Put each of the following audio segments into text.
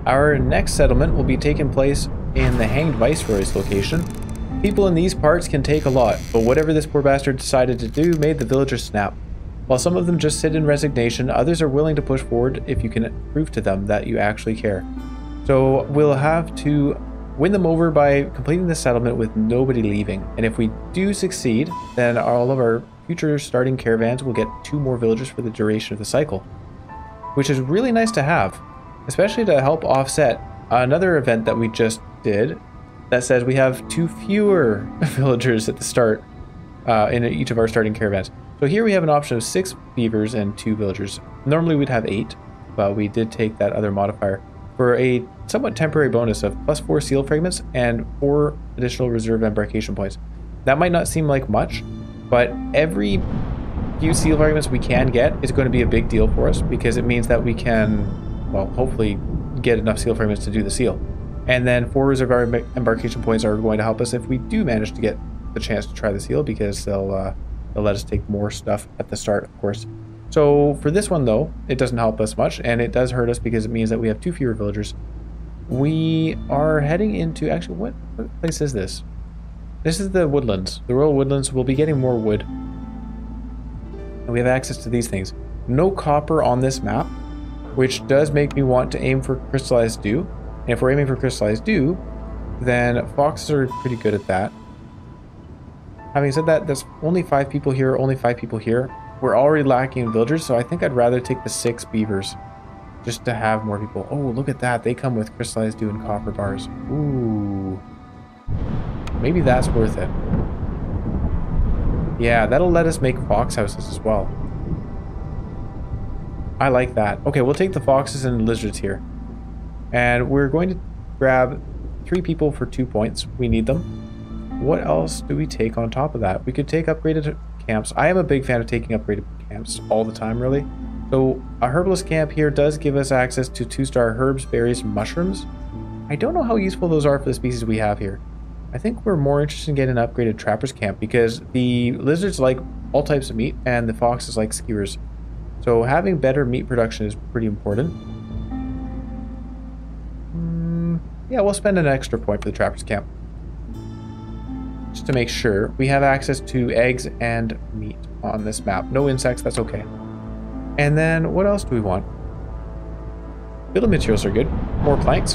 Our next settlement will be taking place in the Hanged Viceroy's location. People in these parts can take a lot, but whatever this poor bastard decided to do made the villagers snap. While some of them just sit in resignation, others are willing to push forward if you can prove to them that you actually care. So we'll have to win them over by completing the settlement with nobody leaving. And if we do succeed, then all of our future starting caravans will get 2 more villagers for the duration of the cycle, which is really nice to have, especially to help offset another event that we just did that says we have 2 fewer villagers at the start in each of our starting caravans. So here we have an option of 6 beavers and 2 villagers. Normally we'd have 8, but we did take that other modifier for a somewhat temporary bonus of +4 seal fragments and 4 additional reserve embarkation points. That might not seem like much, but every few seal fragments we can get is going to be a big deal for us, because it means that we can, well, hopefully get enough seal fragments to do the seal. And then 4 reserve embarkation points are going to help us if we do manage to get the chance to try the seal, because they'll let us take more stuff at the start, of course. So for this one though, it doesn't help us much, and it does hurt us because it means that we have 2 fewer villagers. We are heading into, actually, what place is this? This is the woodlands, the royal woodlands. We'll be getting more wood, and we have access to these things. No copper on this map, which does make me want to aim for crystallized dew. And if we're aiming for crystallized dew, then foxes are pretty good at that. Having said that, there's only 5 people here, only 5 people here. We're already lacking in villagers, so I think I'd rather take the 6 beavers just to have more people. Oh, look at that. They come with crystallized dew and copper bars. Ooh. Maybe that's worth it. Yeah, that'll let us make fox houses as well. I like that. Okay, we'll take the foxes and lizards here. And we're going to grab 3 people for 2 points. We need them. What else do we take on top of that? We could take upgraded camps. I am a big fan of taking upgraded camps all the time, really. So a herbalist camp here does give us access to 2-star herbs, berries, and mushrooms. I don't know how useful those are for the species we have here. I think we're more interested in getting an upgraded trapper's camp, because the lizards like all types of meat and the foxes like skewers. So having better meat production is pretty important. Yeah, we'll spend an extra point for the trapper's camp, just to make sure we have access to eggs and meat on this map. No insects, that's okay. And then what else do we want? Building materials are good. More planks.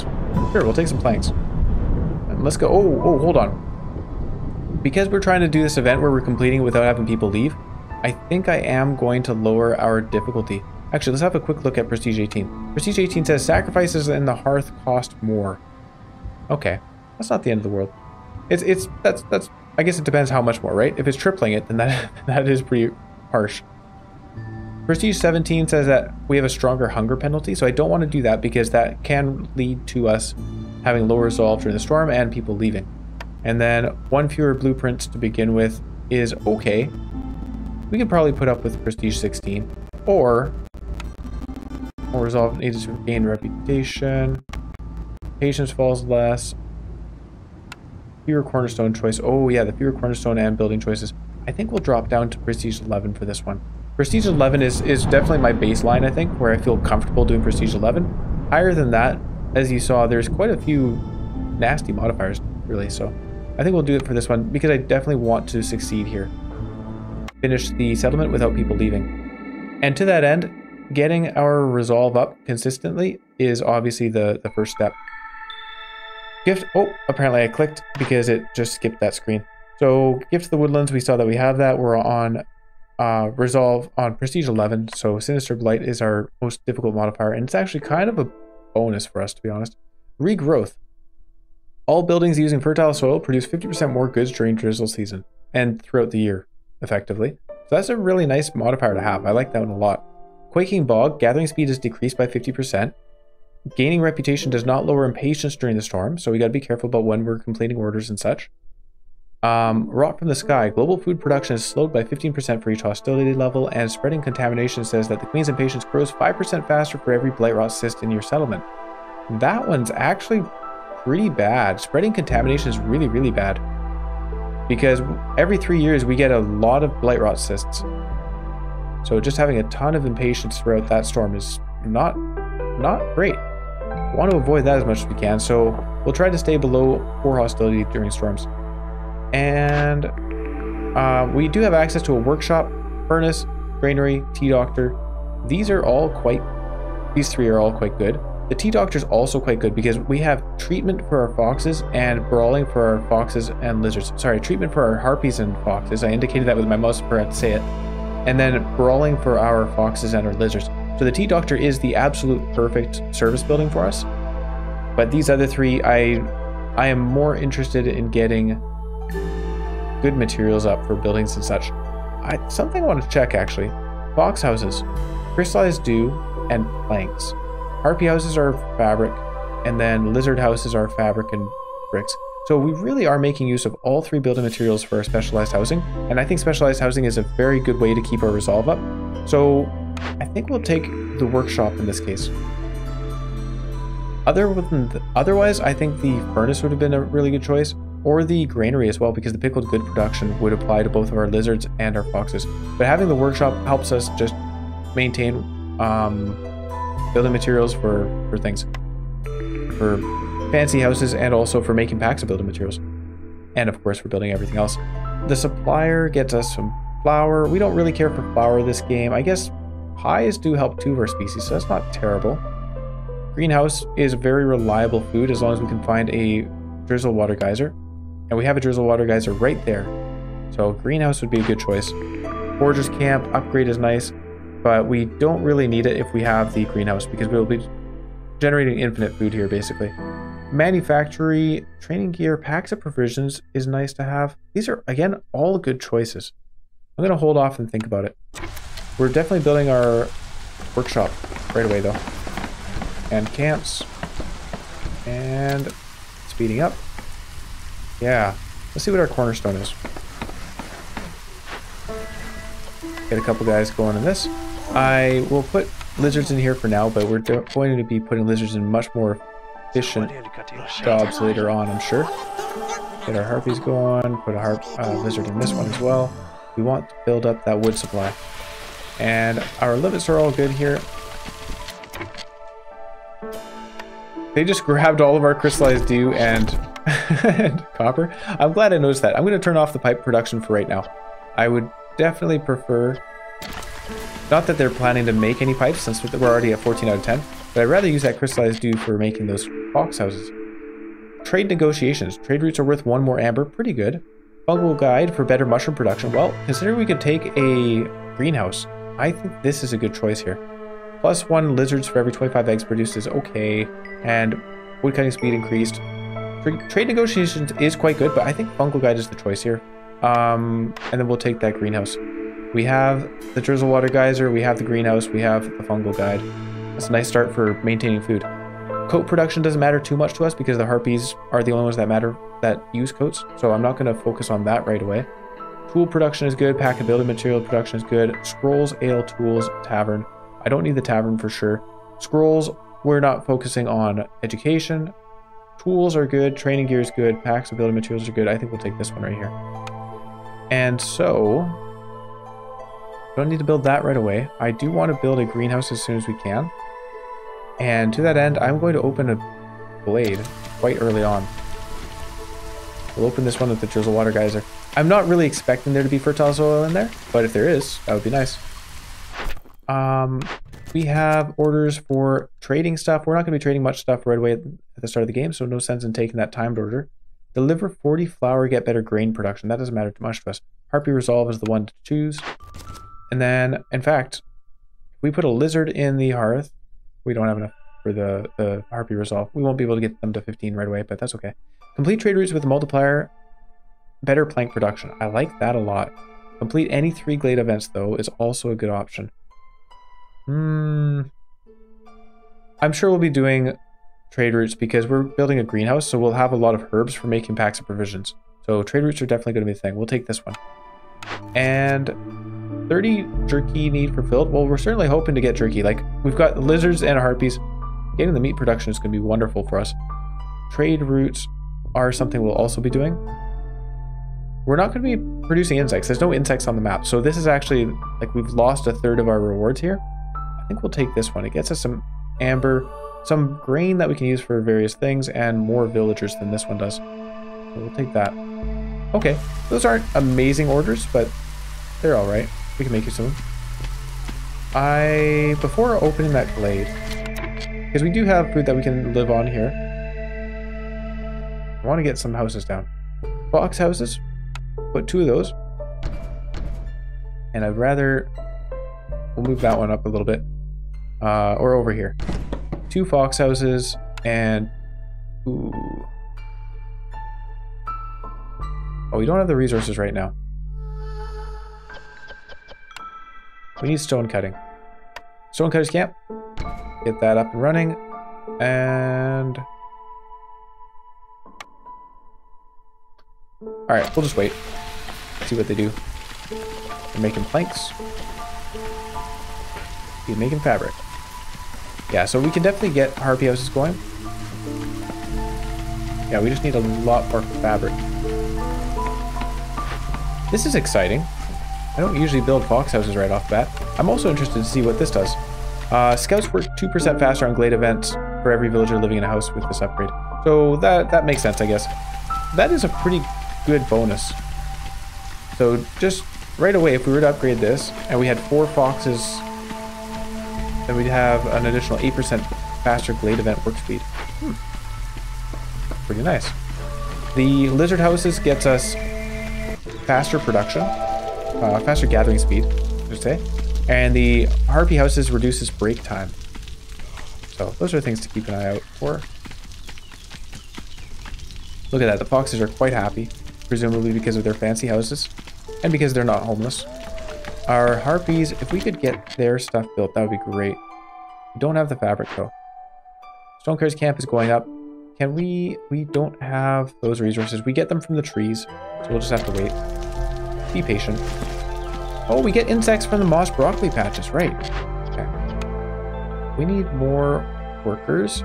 Sure, we'll take some planks. And let's go. Oh, hold on. Because we're trying to do this event where we're completing it without having people leave, I think I am going to lower our difficulty. Actually, let's have a quick look at Prestige 18. Prestige 18 says sacrifices in the hearth cost more. Okay, that's not the end of the world. That's I guess it depends how much more, right? If it's tripling it, then that is pretty harsh. Prestige 17 says that we have a stronger hunger penalty, so I don't want to do that, because that can lead to us having lower resolve during the storm and people leaving. And then 1 fewer blueprints to begin with is okay. We could probably put up with Prestige 16, or more resolve needed to gain reputation. Patience falls less. Fewer cornerstone choice. Oh yeah, the fewer cornerstone and building choices. I think we'll drop down to Prestige 11 for this one. Prestige 11 is definitely my baseline, I think, where I feel comfortable doing Prestige 11. Higher than that, as you saw, there's quite a few nasty modifiers, really, so I think we'll do it for this one, because I definitely want to succeed here. Finish the settlement without people leaving. And to that end, getting our resolve up consistently is obviously the first step. Gift, oh, apparently I clicked because it just skipped that screen. So Gift to the Woodlands, we saw that we have that. We're on resolve on Prestige 11, so Sinister Blight is our most difficult modifier, and it's actually kind of a bonus for us, to be honest. Regrowth. All buildings using fertile soil produce 50% more goods during drizzle season and throughout the year, effectively. So that's a really nice modifier to have. I like that one a lot. Quaking Bog, gathering speed is decreased by 50%. Gaining reputation does not lower impatience during the storm, so we got to be careful about when we're completing orders and such. Rot from the Sky, global food production is slowed by 15% for each hostility level, and spreading contamination says that the Queen's impatience grows 5% faster for every blight rot cyst in your settlement. That one's actually pretty bad. Spreading contamination is really, really bad, because every 3 years we get a lot of blight rot cysts. So just having a ton of impatience throughout that storm is not great. I want to avoid that as much as we can, so we'll try to stay below 4 hostility during storms. And we do have access to a workshop, furnace, granary, tea doctor. These three are all quite good. The tea doctor is also quite good because we have treatment for our foxes and brawling for our foxes and lizards. Sorry, treatment for our harpies and foxes. I indicated that with my mouse, forgot to say it. And then brawling for our foxes and our lizards. So the tea doctor is the absolute perfect service building for us. But these other three, I am more interested in getting good materials up for buildings and such. Something I want to check actually. Fox houses, crystallized dew, and planks. Harpy houses are fabric, and then lizard houses are fabric and bricks. So we really are making use of all 3 building materials for our specialized housing, and I think specialized housing is a very good way to keep our resolve up. So I think we'll take the workshop in this case. Otherwise, I think the furnace would have been a really good choice, or the granary as well, because the pickled good production would apply to both of our lizards and our foxes. But having the workshop helps us just maintain building materials for things, for fancy houses, and also for making packs of building materials, and of course for building everything else. The supplier gets us some flour. We don't really care for flour this game. I guess pies do help 2 of our species, so that's not terrible. Greenhouse is a very reliable food as long as we can find a drizzle water geyser, and we have a drizzle water geyser right there, so greenhouse would be a good choice. Forger's camp upgrade is nice, but we don't really need it if we have the greenhouse because we'll be generating infinite food here basically. Manufactory, training gear, packs of provisions is nice to have. These are, again, all good choices. I'm going to hold off and think about it. We're definitely building our workshop right away though. And camps. And speeding up. Yeah, let's see what our cornerstone is. Get a couple guys going in this. I will put lizards in here for now, but we're going to be putting lizards in much more efficient jobs later on, I'm sure. Get our harpies going, put a lizard in this one as well. We want to build up that wood supply. And our limits are all good here. They just grabbed all of our crystallized dew and, and copper. I'm glad I noticed that. I'm going to turn off the pipe production for right now. I would definitely prefer... Not that they're planning to make any pipes since we're already at 14 out of 10, but I'd rather use that crystallized dew for making those fox houses. Trade negotiations. Trade routes are worth 1 more amber. Pretty good. Fungal guide for better mushroom production. Well, considering we could take a greenhouse, I think this is a good choice here. +1 lizards for every 25 eggs produced is okay, and woodcutting speed increased. Trade negotiations is quite good, but I think fungal guide is the choice here. And then we'll take that greenhouse. We have the drizzle water geyser, we have the greenhouse, we have the fungal guide. That's a nice start for maintaining food. Coat production doesn't matter too much to us because the harpies are the only ones that matter that use coats, so I'm not going to focus on that right away. Tool production is good, pack and building material production is good. Scrolls, ale, tools, tavern. I don't need the tavern for sure. Scrolls, we're not focusing on education. Tools are good, training gear is good, packs and building materials are good. I think we'll take this one right here. And so... don't need to build that right away. I do want to build a greenhouse as soon as we can. And to that end, I'm going to open a blade quite early on. We'll open this one with the drizzle water geyser. I'm not really expecting there to be fertile soil in there, but if there is, that would be nice. We have orders for trading stuff. We're not going to be trading much stuff right away at the start of the game, so no sense in taking that timed order. Deliver 40 flour, get better grain production. That doesn't matter too much to us. Harpy resolve is the one to choose. And then, in fact, if we put a lizard in the hearth, we don't have enough for the harpy resolve. We won't be able to get them to 15 right away, but that's okay. Complete trade routes with a multiplier, better plank production. I like that a lot. Complete any 3 glade events, though, is also a good option. I'm sure we'll be doing trade routes because we're building a greenhouse, so we'll have a lot of herbs for making packs of provisions. So trade routes are definitely going to be a thing. We'll take this one. And 30 jerky need fulfilled. Well, we're certainly hoping to get jerky. Like, we've got lizards and harpies. Getting the meat production is going to be wonderful for us. Trade routes are something we'll also be doing. We're not going to be producing insects. There's no insects on the map. So this is actually, like, we've lost a third of our rewards here. I think we'll take this one. It gets us some amber. some grain that we can use for various things, and more villagers than this one does. So we'll take that. Okay, those aren't amazing orders, but they're all right. We can make use of them. Before opening that glade, because we do have food that we can live on here, I want to get some houses down. Box houses, put 2 of those. And I'd rather, we'll move that one up a little bit, or over here. 2 fox houses and, ooh. Oh, we don't have the resources right now. We need stone cutting. Stone cutters camp. Get that up and running. And... alright, we'll just wait. See what they do. They're making planks. He's making fabric. Yeah, so we can definitely get harpy houses going. Yeah, we just need a lot more fabric. This is exciting. I don't usually build fox houses right off the bat. I'm also interested to see what this does. Scouts work 2% faster on glade events for every villager living in a house with this upgrade. So that makes sense, I guess. That is a pretty good bonus. So just right away, if we were to upgrade this, and we had 4 foxes, then we'd have an additional 8% faster glade event work speed. Pretty nice. The lizard houses gets us faster production, faster gathering speed, I should say. And the harpy houses reduces break time. So those are things to keep an eye out for. Look at that, the foxes are quite happy, presumably because of their fancy houses, and because they're not homeless. Our harpies, if we could get their stuff built, that would be great. We don't have the fabric though. Stonecutters camp is going up. Can we don't have those resources. We get them from the trees, so we'll just have to wait. Be patient. Oh, we get insects from the moss broccoli patches, right. Okay. We need more workers.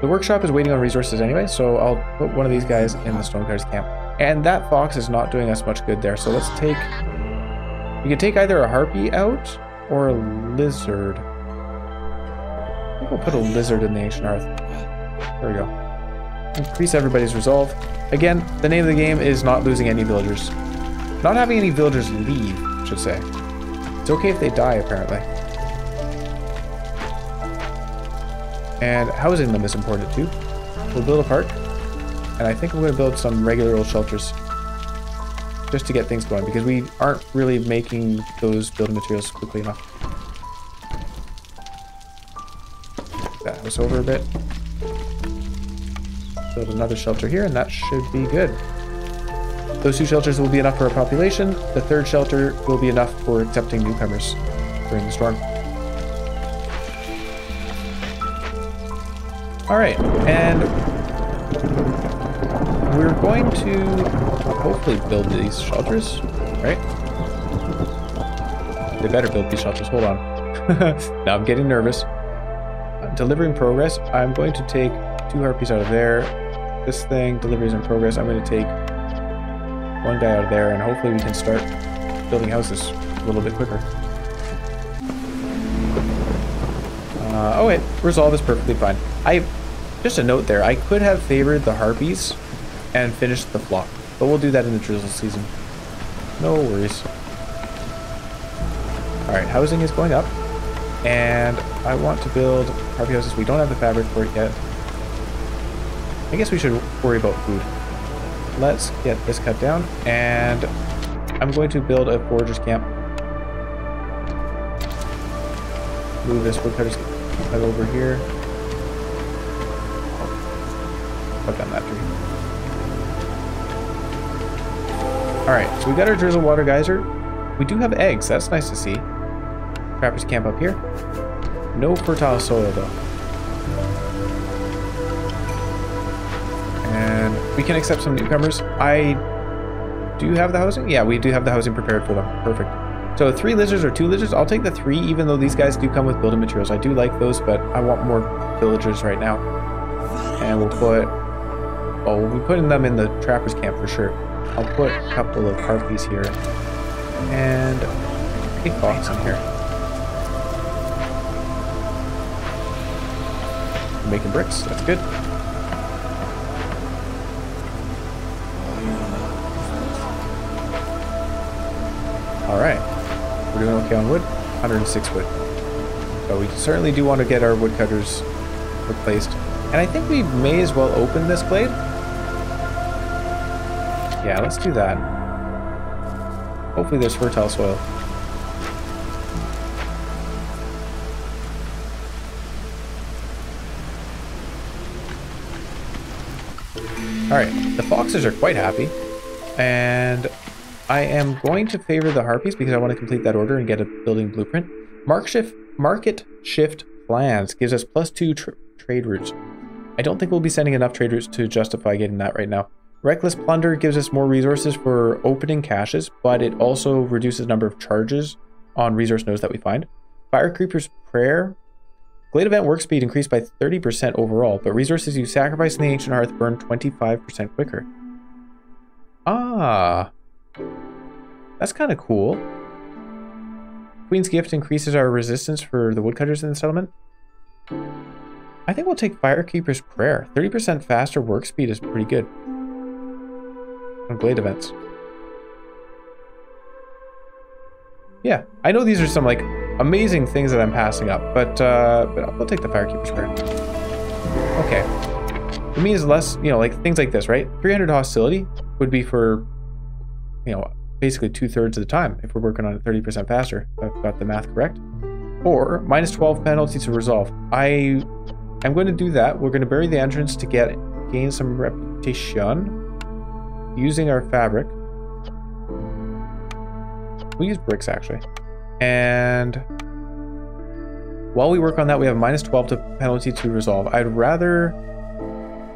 The workshop is waiting on resources anyway, so I'll put one of these guys in the stonecutters camp. And that fox is not doing us much good there, so let's take... we could take either a harpy out or a lizard. I think we'll put a lizard in the ancient hearth. There we go. Increase everybody's resolve. Again, the name of the game is not losing any villagers. Not having any villagers leave, I should say. It's okay if they die, apparently. And housing them is important too. We'll build a park. And I think I'm going to build some regular old shelters. Just to get things going, because we aren't really making those building materials quickly enough. That house over a bit. Build another shelter here, and that should be good. Those 2 shelters will be enough for our population. The 3rd shelter will be enough for accepting newcomers during the storm. Alright, and we're going to hopefully build these shelters, right? They better build these shelters, hold on. Now I'm getting nervous. Delivering progress, I'm going to take 2 harpies out of there. This thing, deliveries in progress, I'm going to take 1 guy out of there, and hopefully we can start building houses a little bit quicker. Oh wait, resolve is perfectly fine. Just a note there, I could have favored the harpies and finished the flock, but we'll do that in the drizzle season. No worries. Alright, housing is going up, and I want to build harpy houses. We don't have the fabric for it yet. I guess we should worry about food. Let's get this cut down, and I'm going to build a foragers camp. Move this woodcutter's cut over here. Cut down that tree. Alright, so we got our drizzle water geyser. We do have eggs, that's nice to see. Trappers camp up here. No fertile soil though. And we can accept some newcomers. I do have the housing? Yeah, we do have the housing prepared for them. Perfect. So 3 lizards or 2 lizards? I'll take the 3, even though these guys do come with building materials. I do like those, but I want more villagers right now. And we'll put... oh, we'll be putting them in the trappers camp for sure. I'll put a couple of harpies here. And a fox in here. making bricks. That's good. All right. We're doing okay on wood. 106 wood. So we certainly do want to get our woodcutters replaced. And I think we may as well open this glade. Yeah, let's do that. Hopefully there's fertile soil. Alright, the foxes are quite happy. And I am going to favor the harpies because I want to complete that order and get a building blueprint. Market shift plans gives us +2 trade routes. I don't think we'll be sending enough trade routes to justify getting that right now. Reckless plunder gives us more resources for opening caches, but it also reduces the number of charges on resource nodes that we find. Fire Creeper's Prayer. Glade event work speed increased by 30% overall, but resources you sacrifice in the Ancient Hearth burn 25% quicker. Ah, that's kind of cool. Queen's Gift increases our resistance for the woodcutters in the settlement. I think we'll take Firekeeper's Prayer. 30% faster work speed is pretty good on Glade events. Yeah, I know these are some like amazing things that I'm passing up, but I'll take the Firekeeper's Prayer. Okay. It means less, you know, like things like this, right? 300 hostility would be for, you know, basically 2/3 of the time if we're working on it 30% faster. If I've got the math correct. Or -12 penalty to resolve. I'm going to do that. We're going to bury the entrance to gain some reputation using our fabric. We use bricks actually. And while we work on that, we have -12 to penalty to resolve. I'd rather...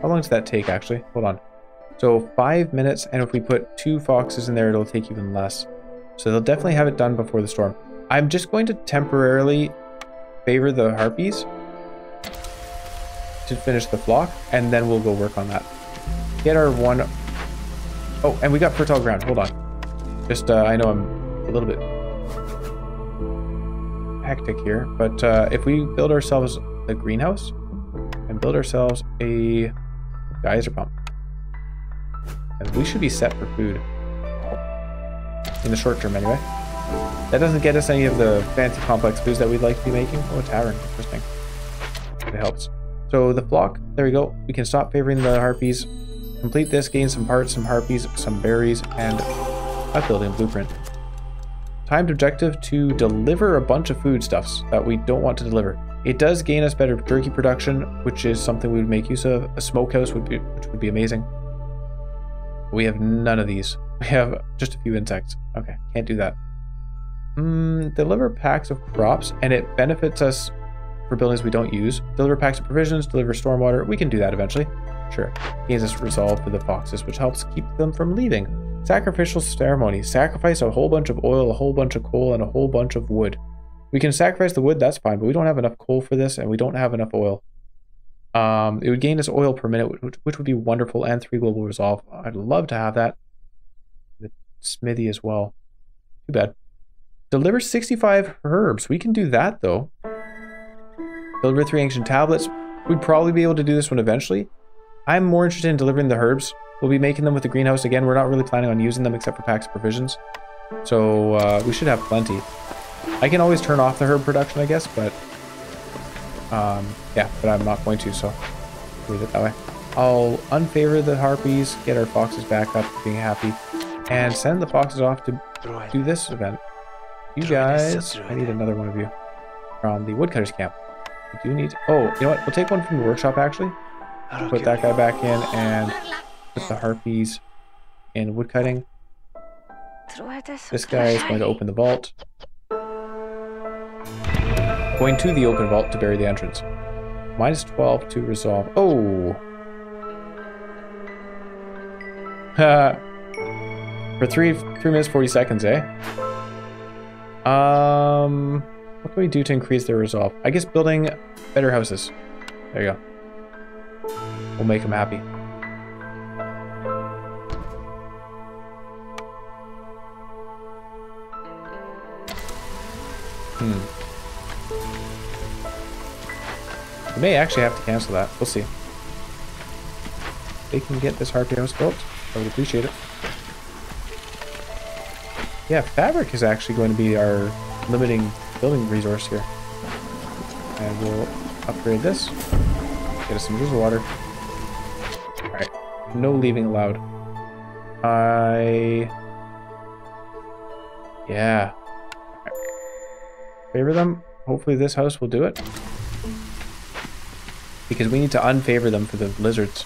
How long does that take actually? Hold on. So 5 minutes, and if we put 2 foxes in there, it'll take even less. So they'll definitely have it done before the storm. I'm just going to temporarily favor the harpies to finish the flock, and then we'll go work on that. Get our one... Oh, and we got fertile ground. Hold on. Just, I know I'm a little bit hectic here, but if we build ourselves a greenhouse and build ourselves a geyser pump, and we should be set for food in the short term anyway. That doesn't get us any of the fancy complex foods that we'd like to be making. Oh, a tavern. Interesting. It helps. So the flock, there we go. We can stop favoring the harpies, complete this, gain some parts, some harpies, some berries, and a building blueprint. Timed objective to deliver a bunch of foodstuffs that we don't want to deliver. It does gain us better jerky production, which is something we would make use of. A smokehouse which would be amazing. We have none of these. We have just a few insects. Okay, can't do that. Deliver packs of crops, and it benefits us for buildings we don't use. Deliver packs of provisions, deliver stormwater. We can do that eventually. Sure. Gains us resolve for the foxes, which helps keep them from leaving. Sacrificial ceremony. Sacrifice a whole bunch of oil, a whole bunch of coal, and a whole bunch of wood. We can sacrifice the wood, that's fine, but we don't have enough coal for this, and we don't have enough oil. It would gain us oil per minute, which would be wonderful, and 3 global resolve. I'd love to have that. The smithy as well. Too bad. Deliver 65 herbs. We can do that, though. Deliver 3 ancient tablets. We'd probably be able to do this one eventually. I'm more interested in delivering the herbs. We'll be making them with the greenhouse. Again, we're not really planning on using them except for packs of provisions. So we should have plenty. I can always turn off the herb production, I guess, but... yeah, but I'm not going to, so leave it that way. I'll unfavor the harpies, get our foxes back up to being happy, and send the foxes off to do this event. You guys, I need another one of you from the woodcutters camp. We do need... Oh, you know what? We'll take one from the workshop, actually. Put that guy back in and put the harpies in woodcutting. This guy is going to open the vault. Going to the open vault to bury the entrance. -12 to resolve. Oh! For 3 minutes 40 seconds, eh? What can we do to increase their resolve? I guess building better houses. There you go. We'll make them happy. We may actually have to cancel that. We'll see. They can get this harpy house built. I would appreciate it. Yeah, fabric is actually going to be our limiting building resource here. And we'll upgrade this. Get us some drizzle water. Alright. No leaving allowed. Yeah. Right. Favor them. Hopefully this house will do it. Because we need to unfavor them for the lizards.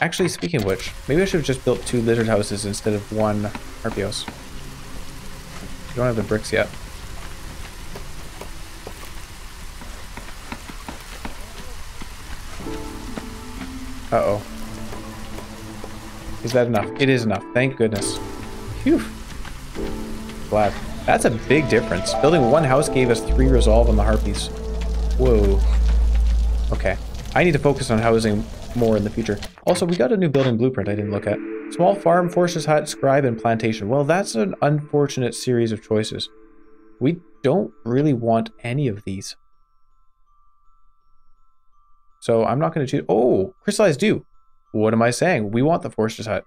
Actually, speaking of which, maybe I should have just built 2 lizard houses instead of 1 harpy house. We don't have the bricks yet. Uh-oh. Is that enough? It is enough. Thank goodness. Phew. Glad. That's a big difference. Building 1 house gave us 3 resolve on the harpies. Whoa. Okay. I need to focus on housing more in the future. Also, we got a new building blueprint I didn't look at. Small farm, forester's hut, scribe, and plantation. Well, that's an unfortunate series of choices. We don't really want any of these. So I'm not going to choose... Oh, crystallized dew. What am I saying? We want the forester's hut.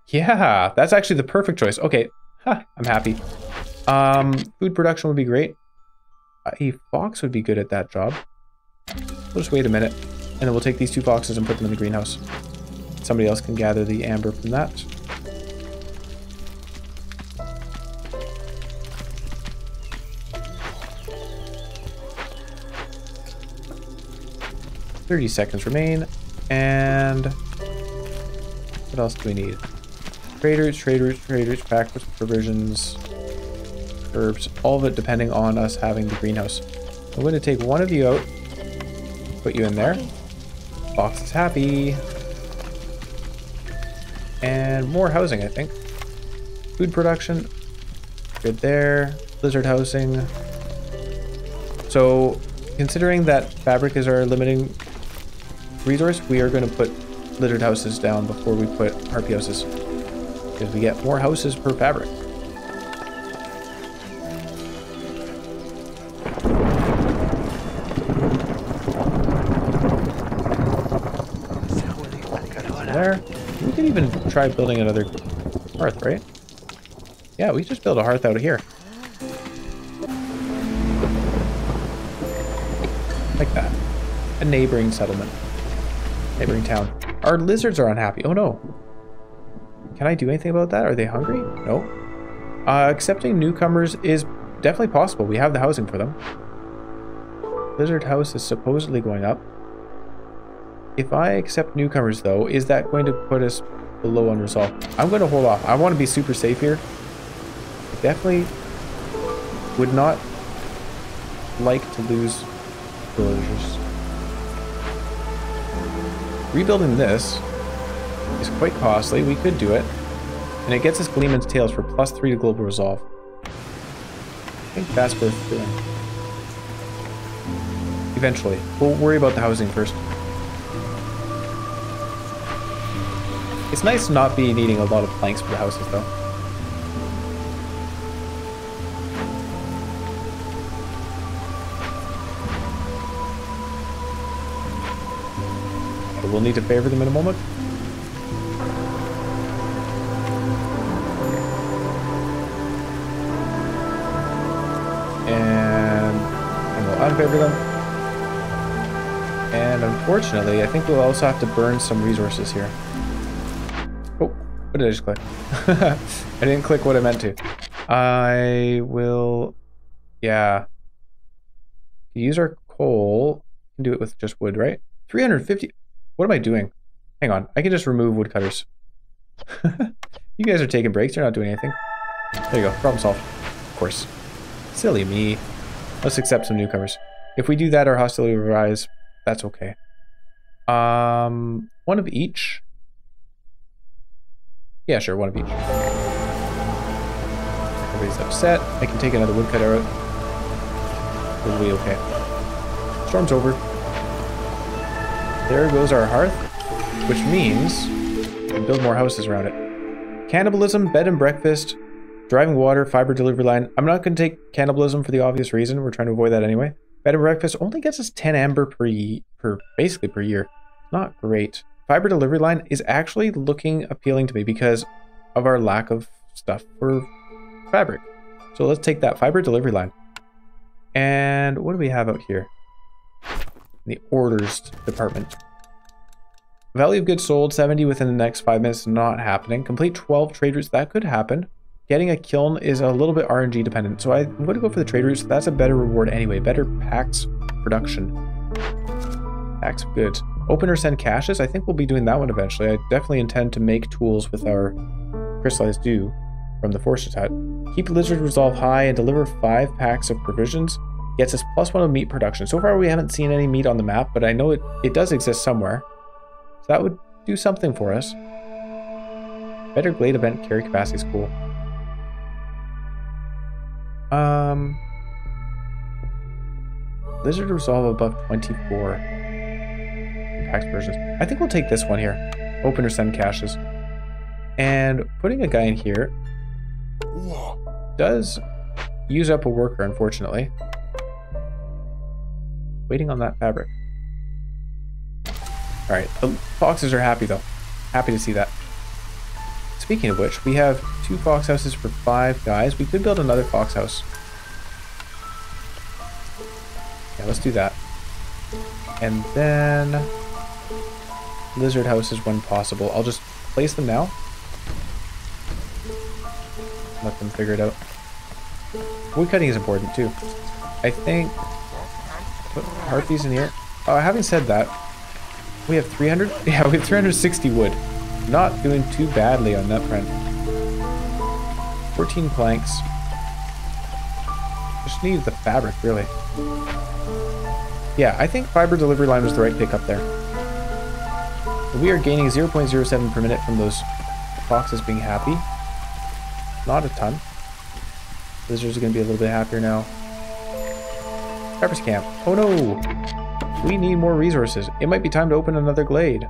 Yeah, that's actually the perfect choice. Okay, I'm happy. Food production would be great. A fox would be good at that job. We'll just wait a minute, and then we'll take these 2 foxes and put them in the greenhouse. Somebody else can gather the amber from that. "30 seconds remain, and what else do we need? Trade routes, pack provisions, herbs, all of it depending on us having the greenhouse. I'm going to take one of you out, put you in there. Fox is happy. And more housing, I think. Food production, good there. Lizard housing. So, considering that fabric is our limiting resource, we are going to put lizard houses down before we put harpy houses. Because we get more houses per fabric. There. We could even try building another hearth, right? Yeah, we just build a hearth out of here. Like that. A neighboring settlement. Neighboring town. Our lizards are unhappy. Oh no. Can I do anything about that? Are they hungry? No. Accepting newcomers is definitely possible. We have the housing for them. Lizard house is supposedly going up. If I accept newcomers, though, is that going to put us below unresolved? I'm going to hold off. I want to be super safe here. I definitely would not like to lose villagers. Rebuilding this is quite costly. We could do it. And it gets us Gleeman's Tails for +3 to global resolve. I think that's worth doing. Eventually. We'll worry about the housing first. It's nice to not be needing a lot of planks for the houses, though. But we'll need to favor them in a moment. And we'll unfavor them. And unfortunately, I think we'll also have to burn some resources here. Oh, what did I just click? I didn't click what I meant to. I will... Yeah. Use our coal. We can do it with just wood, right? 350... What am I doing? Hang on. I can just remove woodcutters. You guys are taking breaks. You're not doing anything. There you go. Problem solved. Of course. Silly me. Let's accept some newcomers. If we do that, our hostility will rise. That's okay. One of each. Yeah, sure, one of each. Everybody's upset. I can take another woodcutter out. We'll be okay. Storm's over. There goes our hearth, which means we can build more houses around it. Cannibalism, bed and breakfast, Driving water, fiber delivery line. I'm not going to take cannibalism for the obvious reason. We're trying to avoid that anyway. Bed and breakfast only gets us 10 amber basically per year. Not great. Fiber delivery line is actually looking appealing to me because of our lack of stuff for fabric. So let's take that fiber delivery line. And what do we have out here? The orders department. Value of goods sold 70 within the next 5 minutes, not happening. Complete 12 trade routes, that could happen. Getting a kiln is a little bit RNG dependent, so I'm going to go for the trade routes. That's a better reward anyway. Better packs production. Packs of goods. Open or send caches. I think we'll be doing that one eventually. I definitely intend to make tools with our crystallized dew from the Forester's Hut. Keep lizard resolve high and deliver 5 packs of provisions. Gets us +1 of meat production. So far we haven't seen any meat on the map, but I know it does exist somewhere. So that would do something for us. Better Glade event carry capacity is cool. Lizard resolve above 24. Packs versions. I think we'll take this one here. Open or send caches. And putting a guy in here does use up a worker, unfortunately. Waiting on that fabric. Alright, the foxes are happy though. Happy to see that. Speaking of which, we have 2 fox houses for 5 guys. We could build another fox house. Yeah, let's do that. And then lizard houses when possible. I'll just place them now. Let them figure it out. Wood cutting is important too. I think put harpies in here. Having said that, we have 300. Yeah, we have 360 wood. Not doing too badly on that front. 14 planks. Just need the fabric, really. Yeah, I think fiber delivery line was the right pick up there. We are gaining 0.07 per minute from those foxes being happy. Not a ton. Lizards are going to be a little bit happier now. Pepper's camp. Oh no! We need more resources. It might be time to open another glade.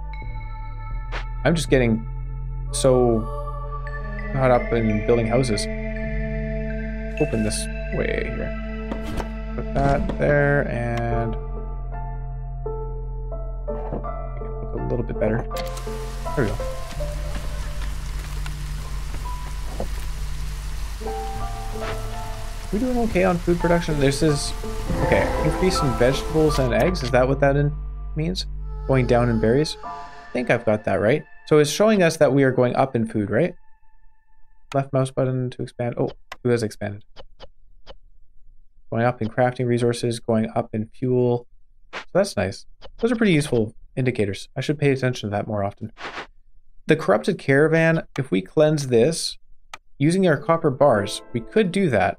I'm just getting so caught up in building houses. Open this way here. Put that there and look a little bit better. There we go. We're doing okay on food production. This is okay. Increase in vegetables and eggs. Is that what that means? Going down in berries. I think I've got that right. So it's showing us that we are going up in food, right? Left mouse button to expand. Oh, who has expanded? Going up in crafting resources. Going up in fuel. So that's nice. Those are pretty useful indicators. I should pay attention to that more often. The corrupted caravan. If we cleanse this using our copper bars, we could do that.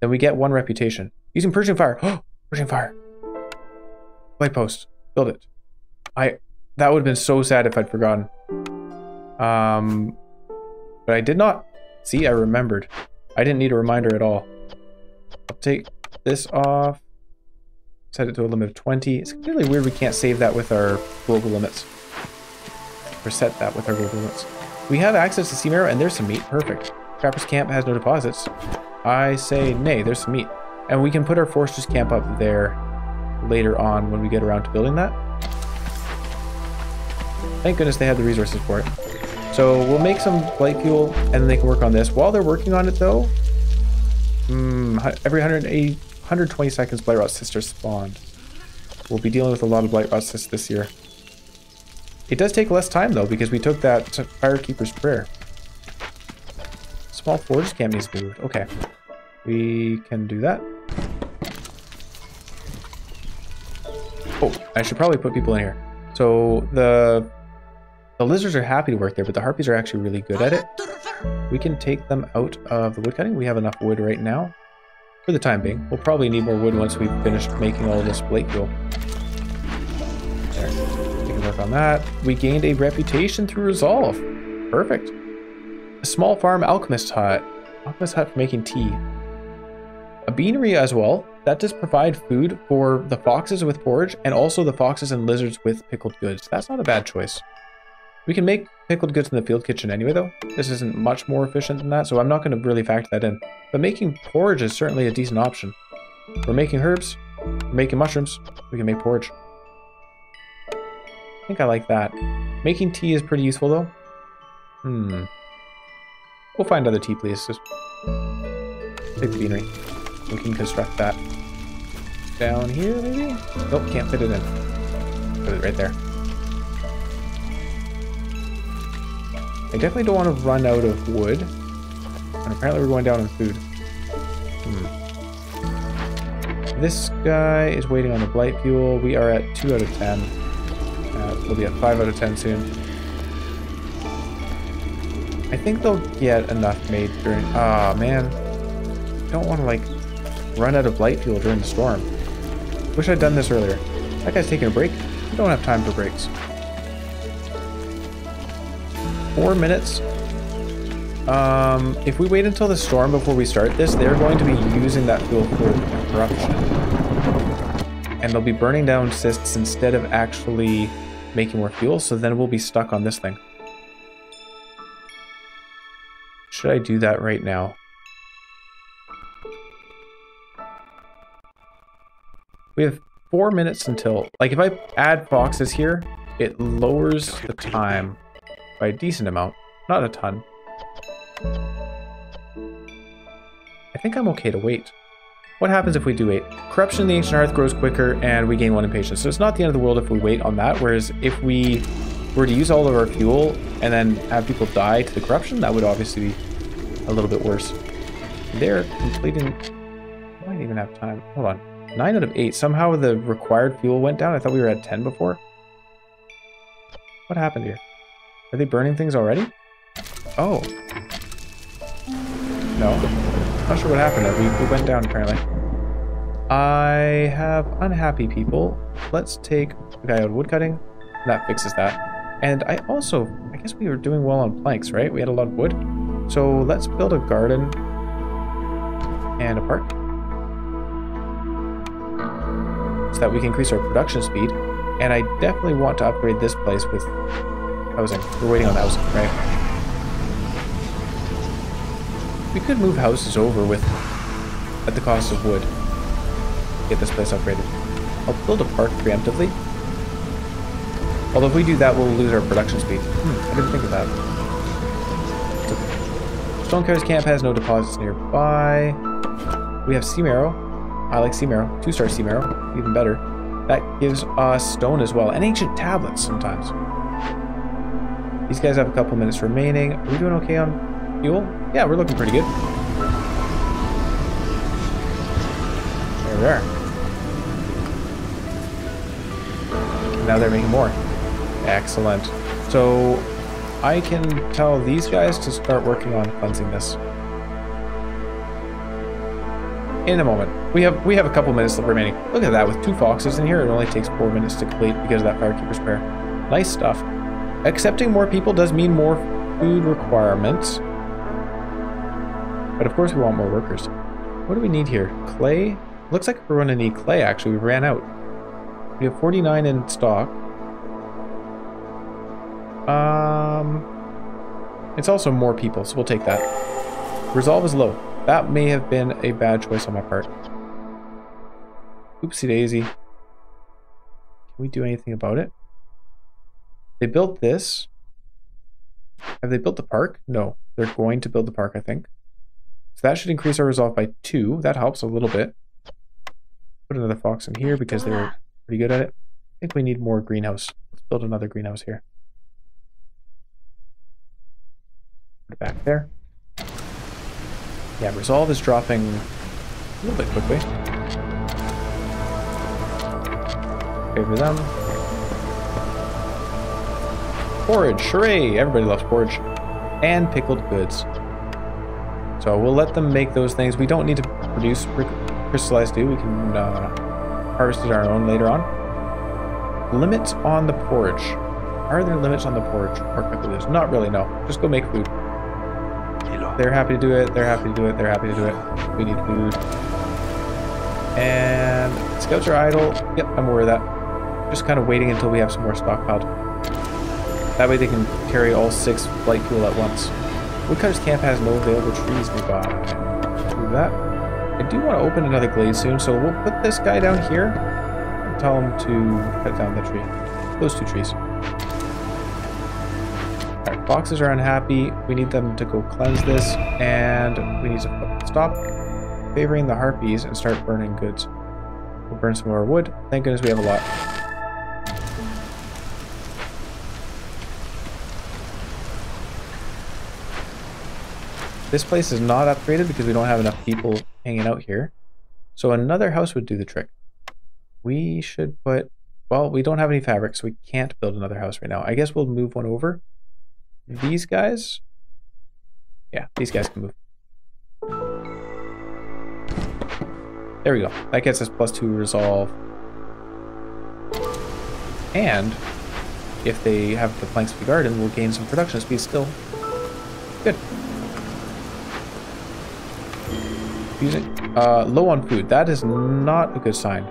Then we get 1 reputation. Using Persian fire. Oh, Persian fire. Light post. Build it. That would have been so sad if I'd forgotten. But I did not. See, I remembered. I didn't need a reminder at all. I'll take this off. Set it to a limit of 20. It's really weird we can't save that with our global limits. Or set that with our global limits. We have access to Sea Marrow and there's some meat. Perfect. Trapper's Camp has no deposits. I say nay, there's some meat. And we can put our Forester's Camp up there later on when we get around to building that. Thank goodness they had the resources for it. So we'll make some blight fuel and then they can work on this. While they're working on it though, every 120 seconds blight rot cysts are spawned. We'll be dealing with a lot of blight rot cysts this year. It does take less time though because we took that Firekeeper's Prayer. Small forge camp needs to be moved. Okay. We can do that. Oh, I should probably put people in here. So the lizards are happy to work there, but the harpies are actually really good at it. We can take them out of the woodcutting. We have enough wood right now. For the time being. We'll probably need more wood once we've finished making all this blight fuel. There. We can work on that. We gained a reputation through resolve. Perfect. A small farm alchemist hut. Alchemist hut for making tea. A beanery as well. That does provide food for the foxes with forage and also the foxes and lizards with pickled goods. That's not a bad choice. We can make pickled goods in the field kitchen anyway, though. This isn't much more efficient than that, so I'm not going to really factor that in. But making porridge is certainly a decent option. We're making herbs, we're making mushrooms, we can make porridge. I think I like that. Making tea is pretty useful, though. We'll find other tea places. Take the beanery. We can construct that. Down here, maybe? Nope, can't fit it in. Put it right there. I definitely don't want to run out of wood. And apparently we're going down in food. This guy is waiting on the blight fuel. We are at 2 out of 10. We'll be at 5 out of 10 soon. I think they'll get enough made during... Ah, man. I don't want to, like, run out of blight fuel during the storm. Wish I'd done this earlier. That guy's taking a break. We don't have time for breaks. 4 minutes. If we wait until the storm before we start this, they're going to be using that fuel for corruption. And they'll be burning down cysts instead of actually making more fuel, so then we'll be stuck on this thing. Should I do that right now? We have 4 minutes until... Like, if I add foxes here, it lowers the time by a decent amount. Not a ton. I think I'm okay to wait. What happens if we do wait? Corruption in the Ancient Hearth grows quicker, and we gain 1 impatience. So it's not the end of the world if we wait on that, whereas if we were to use all of our fuel and then have people die to the corruption, that would obviously be a little bit worse. They're completing... I might even have time. Hold on. 9 out of 8. Somehow the required fuel went down. I thought we were at 10 before. What happened here? Are they burning things already? Oh. No. Not sure what happened there. We went down apparently. I have unhappy people. Let's take the guy out of woodcutting. That fixes that. And I guess we were doing well on planks, right? We had a lot of wood. So let's build a garden and a park, so that we can increase our production speed. And I definitely want to upgrade this place with housing. We're waiting on housing, right? We could move houses over at the cost of wood. Get this place upgraded. I'll build a park preemptively. Although if we do that, we'll lose our production speed. I didn't think of that. Stonecar's camp has no deposits nearby. We have sea marrow. I like sea marrow. 2-star sea marrow. Even better. That gives us stone as well. And ancient tablets sometimes. These guys have a couple minutes remaining. Are we doing okay on fuel? Yeah, we're looking pretty good. There we are. Now they're making more. Excellent. So I can tell these guys to start working on cleansing this. In a moment. We have a couple minutes remaining. Look at that, with 2 foxes in here, it only takes 4 minutes to complete because of that Firekeeper's Prayer. Nice stuff. Accepting more people does mean more food requirements. But of course we want more workers. What do we need here? Clay? Looks like we're going to need clay, actually. We ran out. We have 49 in stock. It's also more people, so we'll take that. Resolve is low. That may have been a bad choice on my part. Oopsie daisy. Can we do anything about it? They built this. Have they built the park? No. They're going to build the park, I think. So that should increase our resolve by 2. That helps a little bit. Put another fox in here because they're pretty good at it. I think we need more greenhouse. Let's build another greenhouse here. Put it back there. Yeah, resolve is dropping a little bit quickly. Favor them. Porridge, hooray! Everybody loves porridge. And pickled goods. So we'll let them make those things. We don't need to produce crystallized dew. We can harvest it on our own later on. Limits on the porridge. Are there limits on the porridge? Or pickled goods? Not really, no. Just go make food. They're happy to do it. They're happy to do it. They're happy to do it. We need food. And scouts are idle. Yep, I'm aware of that. Just kind of waiting until we have some more stockpiled. That way they can carry all 6 light fuel at once. Woodcutter's camp has no available trees nearby. Do that. I do want to open another glade soon, so we'll put this guy down here and tell him to cut down the tree. Those 2 trees. Alright, foxes are unhappy. We need them to go cleanse this, and we need to stop favoring the harpies and start burning goods. We'll burn some more wood. Thank goodness we have a lot. This place is not upgraded because we don't have enough people hanging out here. So another house would do the trick. We should put... Well, we don't have any fabric, so we can't build another house right now. I guess we'll move one over. These guys... Yeah, these guys can move. There we go. That gets us +2 resolve. And if they have the planks of the garden, we'll gain some production speed still. Good. Low on food. That is not a good sign.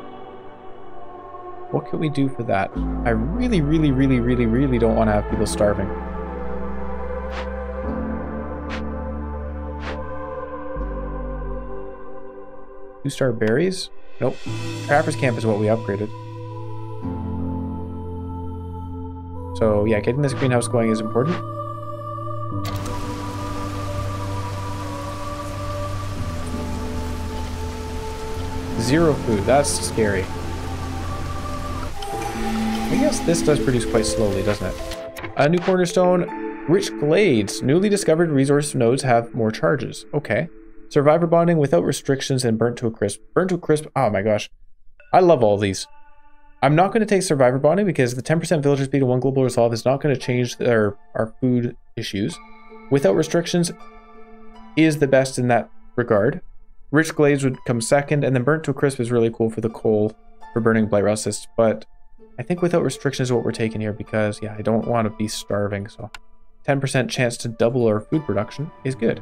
What can we do for that? I really don't want to have people starving. 2-star berries? Nope. Trapper's camp is what we upgraded. So yeah, getting this greenhouse going is important. Zero food, that's scary. I guess this does produce quite slowly, doesn't it? A new cornerstone, rich glades. Newly discovered resource nodes have more charges. Okay. Survivor bonding without restrictions and burnt to a crisp. Burnt to a crisp, oh my gosh. I love all these. I'm not going to take survivor bonding because the 10% villager speed and 1 global resolve is not going to change our food issues. Without restrictions is the best in that regard. Rich glades would come second, and then burnt to a crisp is really cool for the coal for burning blight rot cysts, but I think without restrictions is what we're taking here because, yeah, I don't want to be starving, so 10% chance to double our food production is good.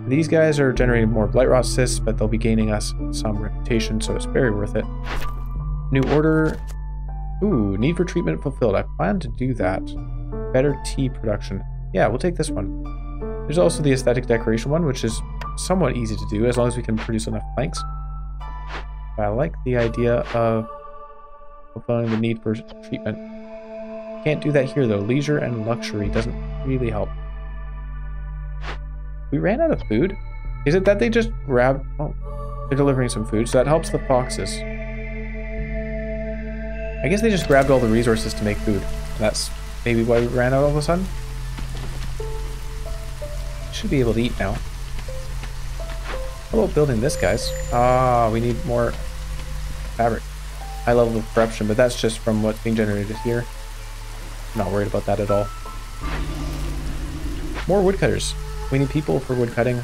These guys are generating more blight rot cysts, but they'll be gaining us some reputation, so it's very worth it. New order. Ooh, need for treatment fulfilled. I plan to do that. Better tea production. Yeah, we'll take this one. There's also the aesthetic decoration one, which is somewhat easy to do as long as we can produce enough planks. I like the idea of fulfilling the need for treatment. Can't do that here though. Leisure and luxury doesn't really help. We ran out of food? Is it that they just grabbed... Oh, they're delivering some food, so that helps the foxes. I guess they just grabbed all the resources to make food. That's maybe why we ran out all of a sudden. Should be able to eat now. How about building this, guys? Ah, we need more fabric. High level of corruption, but that's just from what's being generated here. I'm not worried about that at all. More woodcutters. We need people for wood cutting.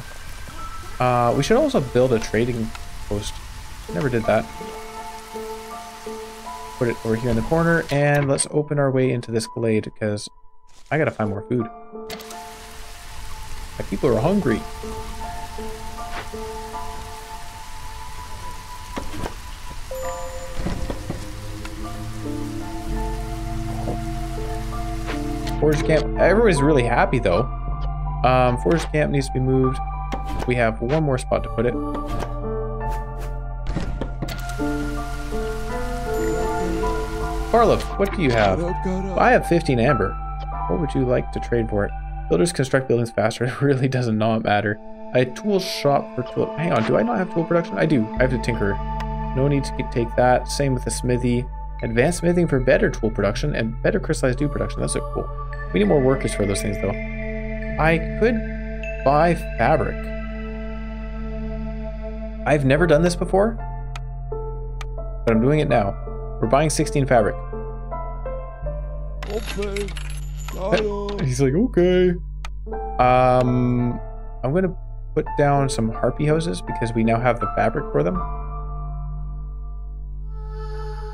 We should also build a trading post. Never did that. Put it over here in the corner, and let's open our way into this glade because I gotta find more food. My people are hungry. Forage camp. Everyone's really happy though. Forage camp needs to be moved. We have one more spot to put it. Barlow, what do you have? I have 15 amber. What would you like to trade for it? Builders construct buildings faster. It really does not matter. A tool shop for tool... Hang on, do I not have tool production? I do. I have to tinker. No need to take that. Same with the smithy. Advanced smithing for better tool production and better crystallized dew production. That's so cool. We need more workers for those things, though. I could buy fabric. I've never done this before, but I'm doing it now. We're buying 16 fabric. Okay. He's like, okay. I'm gonna put down some harpy houses because we now have the fabric for them.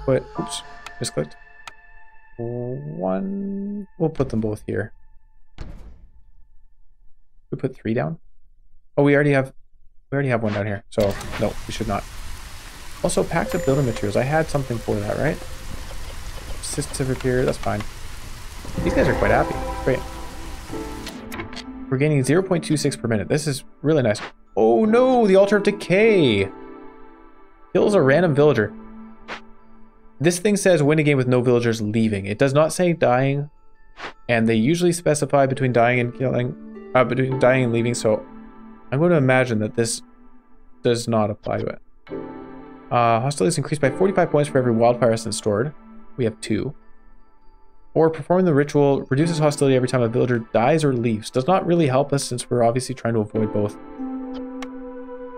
But oops, misclicked. One. We'll put them both here. We put 3 down. Oh, we already have one down here. So no, we should not. Also, packed up building materials. I had something for that, right? Assistive repair. That's fine. These guys are quite happy. Great. We're gaining 0.26 per minute. This is really nice. Oh no, the Altar of Decay kills a random villager. This thing says win a game with no villagers leaving. It does not say dying, and they usually specify between dying and killing, between dying and leaving. So I'm going to imagine that this does not apply to it. Hostility is increased by 45 points for every wildfire essence stored. We have 2. Or performing the ritual reduces hostility every time a villager dies or leaves. Does not really help us since we're obviously trying to avoid both.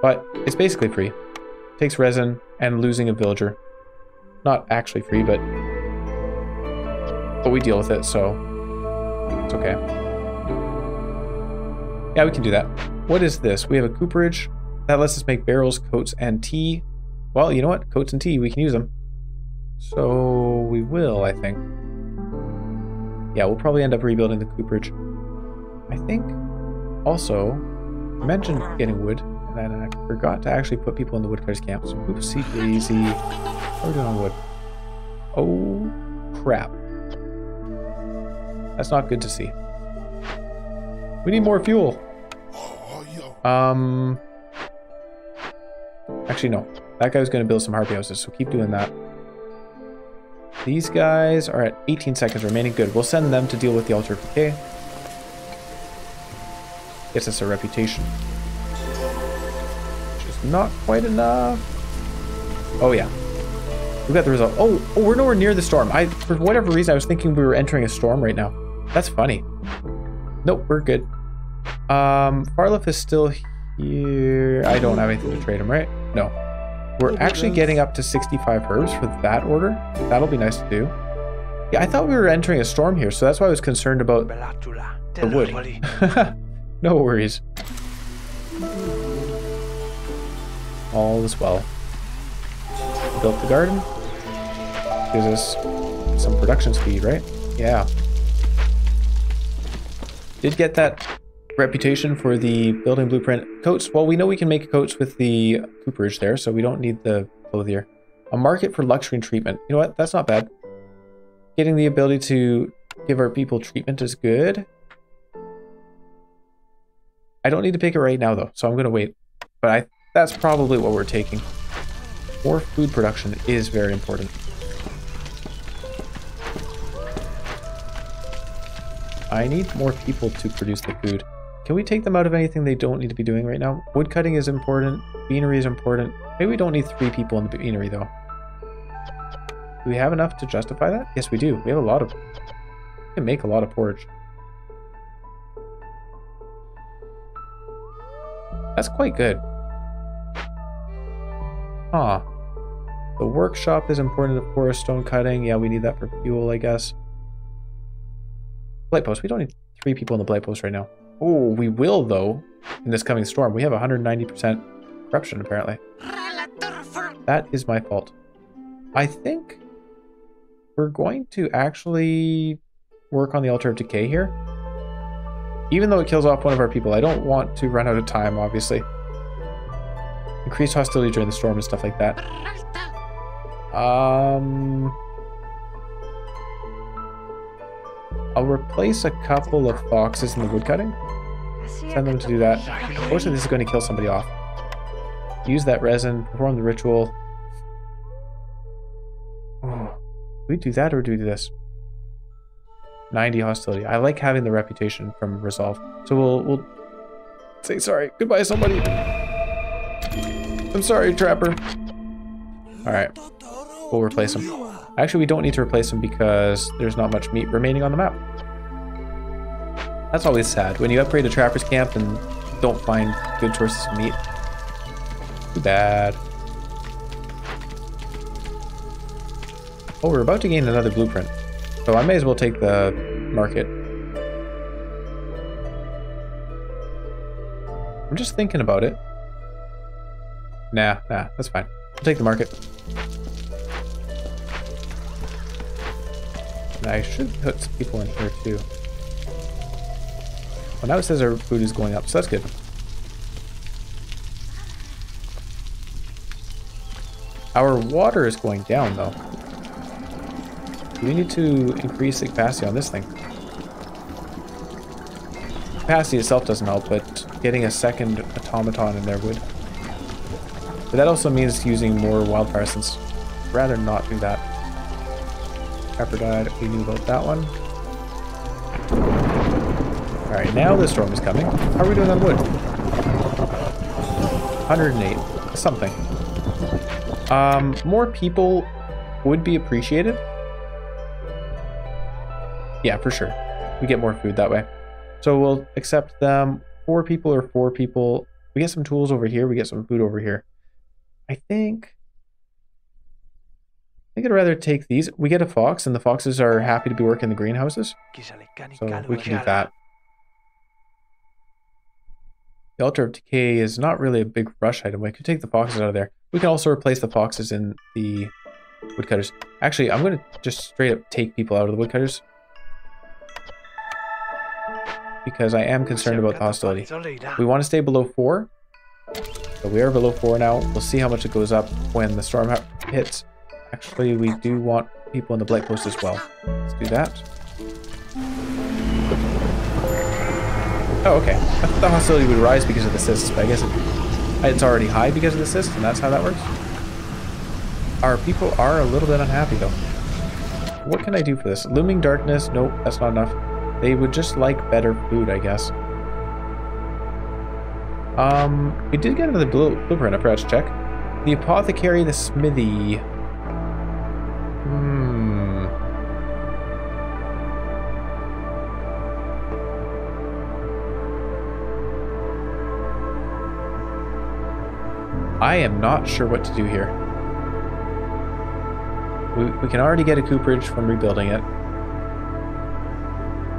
But it's basically free. Takes resin and losing a villager. Not actually free, but we deal with it, so it's okay. Yeah, we can do that. What is this? We have a cooperage. That lets us make barrels, coats, and tea. Well, you know what? Coats and tea, we can use them. So we will, I think. Yeah, we'll probably end up rebuilding the cooperage. I think also, I mentioned getting wood, and then I forgot to actually put people in the woodcutters camp. So oopsie daisy. How are we doing on wood? Oh, crap. That's not good to see. We need more fuel. Actually, no. That guy's going to build some harpy houses, so keep doing that. These guys are at 18 seconds remaining. Good. We'll send them to deal with the Altar of Decay. Gets us a reputation. Which is not quite enough. Oh, yeah. We got the result. Oh, we're nowhere near the storm. For whatever reason, I was thinking we were entering a storm right now. That's funny. Nope, we're good. Farlif is still here. I don't have anything to trade him, right? No. We're actually getting up to 65 herbs for that order. That'll be nice to do. Yeah, I thought we were entering a storm here, so that's why I was concerned about the wood. No worries. All is well. Built the garden. Gives us some production speed, right? Yeah. Did get that reputation for the building blueprint coats. Well, we know we can make coats with the cooperage there, so we don't need the clothier. A market for luxury and treatment. You know what? That's not bad. Getting the ability to give our people treatment is good. I don't need to pick it right now, though, so I'm going to wait. But that's probably what we're taking. More food production is very important. I need more people to produce the food. Can we take them out of anything they don't need to be doing right now? Wood cutting is important. Beanery is important. Maybe we don't need 3 people in the beanery, though. Do we have enough to justify that? Yes, we do. We have a lot of... We can make a lot of porridge. That's quite good. Huh. The workshop is important, of course. Stone cutting. Yeah, we need that for fuel, I guess. Blight post. We don't need 3 people in the blight post right now. Oh, we will, though, in this coming storm. We have 190% corruption, apparently. That is my fault. I think we're going to actually work on the Altar of Decay here. Even though it kills off one of our people, I don't want to run out of time, obviously. Increased hostility during the storm and stuff like that. I'll replace a couple of foxes in the woodcutting. Send them to do that. Unfortunately, this is going to kill somebody off. Use that resin, perform the ritual. Oh, do we do that or do we do this? 90 hostility. I like having the reputation from Resolve. So we'll say sorry. Goodbye, somebody. I'm sorry, Trapper. Alright. We'll replace him. Actually, we don't need to replace him because there's not much meat remaining on the map. That's always sad. When you upgrade a Trapper's camp and don't find good sources of meat. Too bad. Oh, we're about to gain another blueprint. So I may as well take the market. I'm just thinking about it. Nah, that's fine. I'll take the market. And I should put some people in here too. Well, now it says our food is going up, so that's good. Our water is going down, though. We need to increase the capacity on this thing. Capacity itself doesn't help, but getting a second automaton in there would. But that also means using more wildfire, since I'd rather not do that. Pepper died, we knew about that one. Alright, now the storm is coming. How are we doing on wood? 108. Something. More people would be appreciated. Yeah, for sure. We get more food that way. So we'll accept them. 4 people or 4 people. We get some tools over here. We get some food over here. I think I'd rather take these. We get a fox, and the foxes are happy to be working in the greenhouses. So we can do that. The Altar of Decay is not really a big rush item. We could take the foxes out of there. We can also replace the foxes in the woodcutters. Actually, I'm going to just straight up take people out of the woodcutters, because I am concerned about the hostility. We want to stay below 4. So we are below 4 now. We'll see how much it goes up when the storm hits. Actually, we do want people in the blight post as well. Let's do that. Oh, okay. I thought the hostility would rise because of the cysts, but I guess it's already high because of the cysts, and that's how that works. Our people are a little bit unhappy, though. What can I do for this? Looming darkness? Nope, that's not enough. They would just like better food, I guess. We did get another blueprint I forgot to check. The apothecary, the smithy. I am not sure what to do here. We can already get a cooperage from rebuilding it.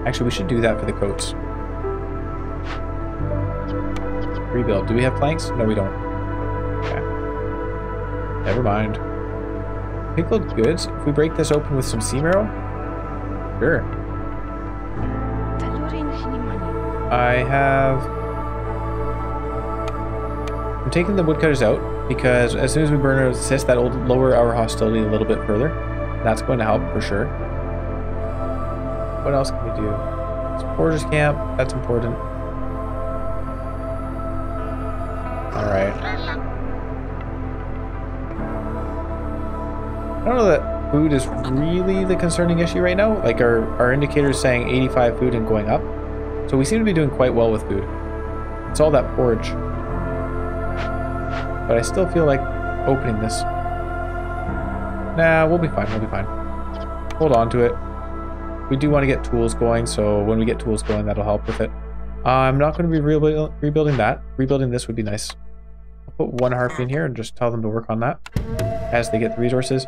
Actually, we should do that for the coats. Rebuild. Do we have planks? No, we don't. Okay. Never mind. Pickled goods. If we break this open with some sea marrow? Sure. I'm taking the woodcutters out because as soon as we burn our cyst, that'll lower our hostility a little bit further. That's going to help for sure. What else can we do? Supporters camp. That's important. Alright. I don't know that food is really the concerning issue right now. Like our indicator is saying 85 food and going up. So we seem to be doing quite well with food. It's all that porridge. But I still feel like opening this. Nah, we'll be fine, we'll be fine. Hold on to it. We do want to get tools going, so when we get tools going, that'll help with it. I'm not going to be rebuilding that. Rebuilding this would be nice. I'll put 1 harpy in here and just tell them to work on that as they get the resources.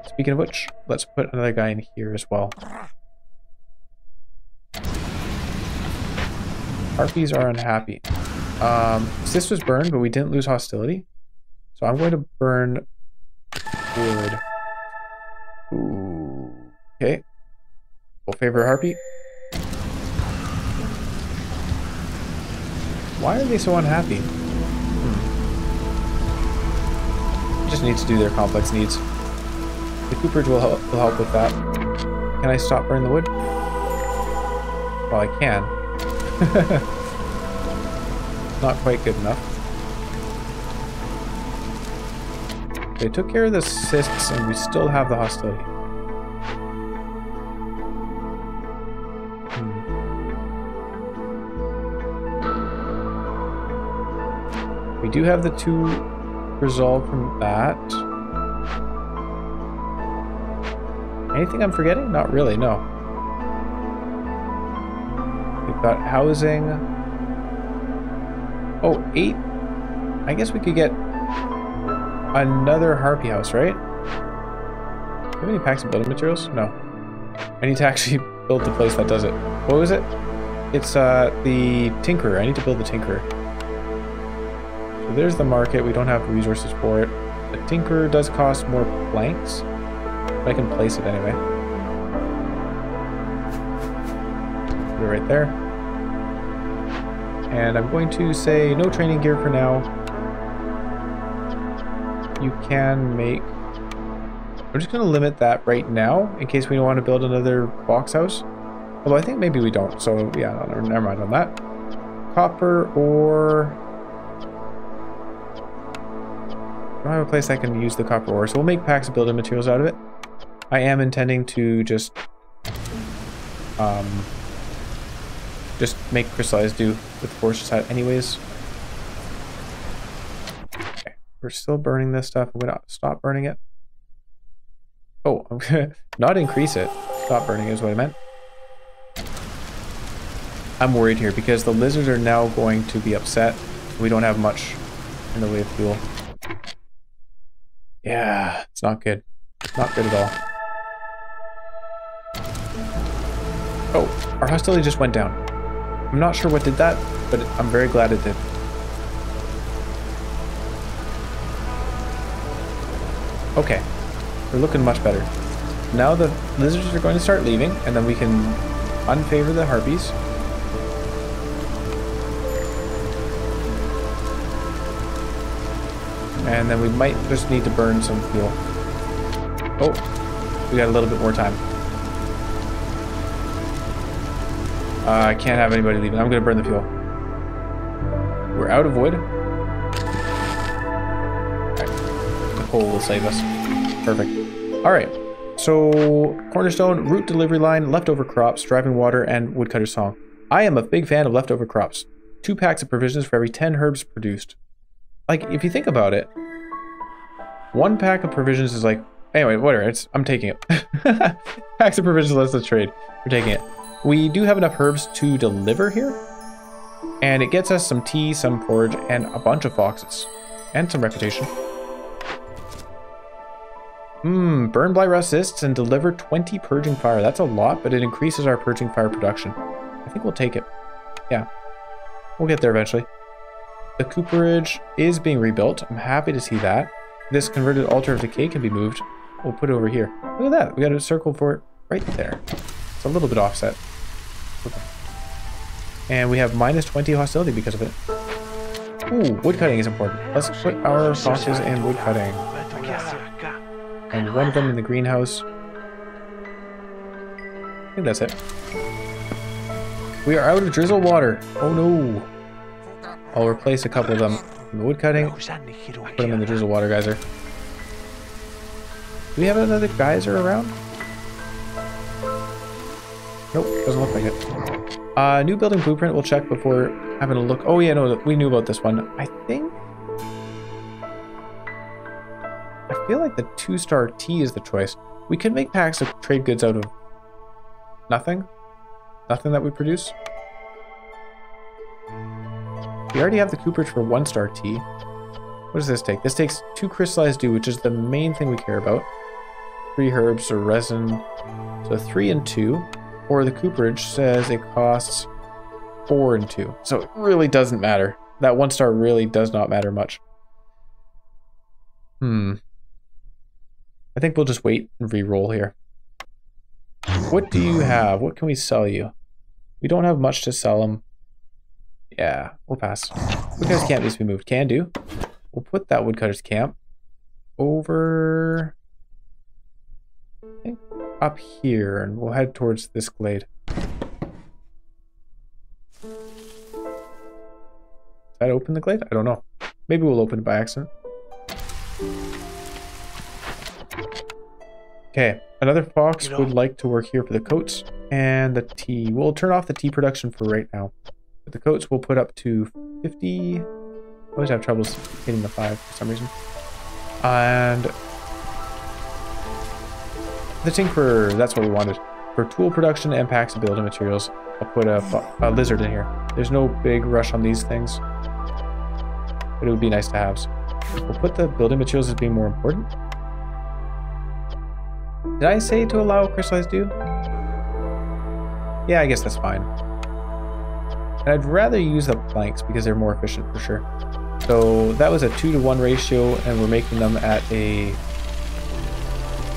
Speaking of which, let's put another guy in here as well. Harpies are unhappy. Cyst was burned, but we didn't lose hostility. So I'm going to burn wood. Ooh. Okay. We'll favor harpy. Why are they so unhappy? Just need to do their complex needs. The cooperage will help with that. Can I stop burning the wood? Well, I can. Not quite good enough. They took care of the cysts and we still have the hostility. We do have the 2 resolved from that. Anything I'm forgetting? Not really, no. We've got housing. Oh, 8. I guess we could get another harpy house, right? Do you have any packs of building materials? No. I need to actually build the place that does it. What was it? It's the Tinkerer. I need to build the Tinkerer. So there's the market. We don't have the resources for it. The Tinkerer does cost more planks, but I can place it anyway. Put it right there. And I'm going to say no training gear for now. You can make... I'm just going to limit that right now in case we want to build another box house. Although I think maybe we don't. So yeah, no, never mind on that. Copper ore. I don't have a place I can use the copper ore, so we'll make packs of building materials out of it. I am intending to just make crystallized dew with the forest side anyways. Okay, we're still burning this stuff. I'm gonna stop burning it. Oh, I'm gonna not increase it. Stop burning is what I meant. I'm worried here because the lizards are now going to be upset. We don't have much in the way of fuel. Yeah, it's not good. Not good at all. Oh, our hostility just went down. I'm not sure what did that, but I'm very glad it did. Okay, we're looking much better. Now the lizards are going to start leaving, and then we can unfavor the harpies. And then we might just need to burn some fuel. Oh, we got a little bit more time. I can't have anybody leaving. I'm going to burn the fuel. We're out of wood. Right. The coal will save us. Perfect. Alright. So, cornerstone, root delivery line, leftover crops, driving water, and woodcutter song. I am a big fan of leftover crops. 2 packs of provisions for every 10 herbs produced. Like, if you think about it, 1 pack of provisions is like... Anyway, whatever. I'm taking it. Packs of provisions lets us trade. We're taking it. We do have enough herbs to deliver here, and it gets us some tea, some porridge, and a bunch of foxes, and some reputation. Burn blight resists and deliver 20 purging fire. That's a lot, but it increases our purging fire production. I think we'll take it. Yeah, we'll get there eventually. The cooperage is being rebuilt. I'm happy to see that. This converted altar of decay can be moved. We'll put it over here. Look at that. We got a circle for it right there. It's a little bit offset. Okay. And we have minus 20 hostility because of it. Ooh, woodcutting is important. Let's put our foxes in woodcutting. And 1 of them in the greenhouse. I think that's it. We are out of drizzle water. Oh no. I'll replace a couple of them in the woodcutting. Put them in the drizzle water geyser. Do we have another geyser around? Nope, doesn't look like it. New building blueprint we'll check before having a look. Oh yeah, no, we knew about this one. I feel like the 2-star tea is the choice. We could make packs of trade goods out of nothing. Nothing that we produce. We already have the cooperage for 1-star tea. What does this take? This takes 2 crystallized dew, which is the main thing we care about. 3 herbs or resin. So 3 and 2. Or the cooperage says it costs 4 and 2. So it really doesn't matter. That 1-star really does not matter much. I think we'll just wait and re-roll here. What do you have? What can we sell you? We don't have much to sell them. Yeah, we'll pass. Woodcutter's camp needs to be moved. Can do. We'll put that woodcutter's camp over... I think up here, and we'll head towards this glade. Does that open the glade? I don't know. Maybe we'll open it by accident. Okay, another fox would like to work here for the coats and the tea. We'll turn off the tea production for right now. But the coats we'll put up to 50. I always have trouble hitting the 5 for some reason. And the tinkerer, that's what we wanted. For tool production and packs of building materials, I'll put a lizard in here. There's no big rush on these things, but it would be nice to have. So we'll put the building materials as being more important. Did I say to allow crystallized dew? Yeah, I guess that's fine. And I'd rather use the planks because they're more efficient for sure. So that was a 2-to-1 ratio, and we're making them at a...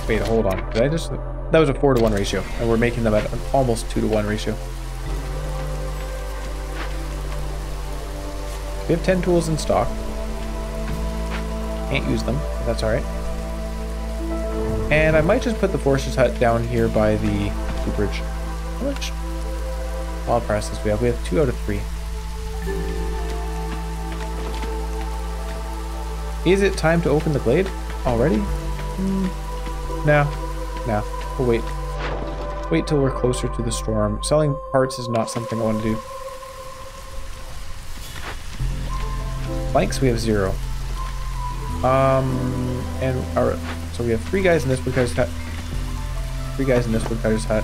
Wait, hold on. Did I just... That was a 4-to-1 ratio, and we're making them at an almost 2-to-1 ratio. We have 10 tools in stock. Can't use them, but that's alright. And I might just put the forester's hut down here by the cooperage. How much wild process do we have? We have 2 out of 3. Is it time to open the glade already? No. We'll wait. Wait till we're closer to the storm. Selling parts is not something I want to do. Planks, we have 0. So we have 3 guys in this woodcutter's hut. 3 guys in this woodcutter's hut.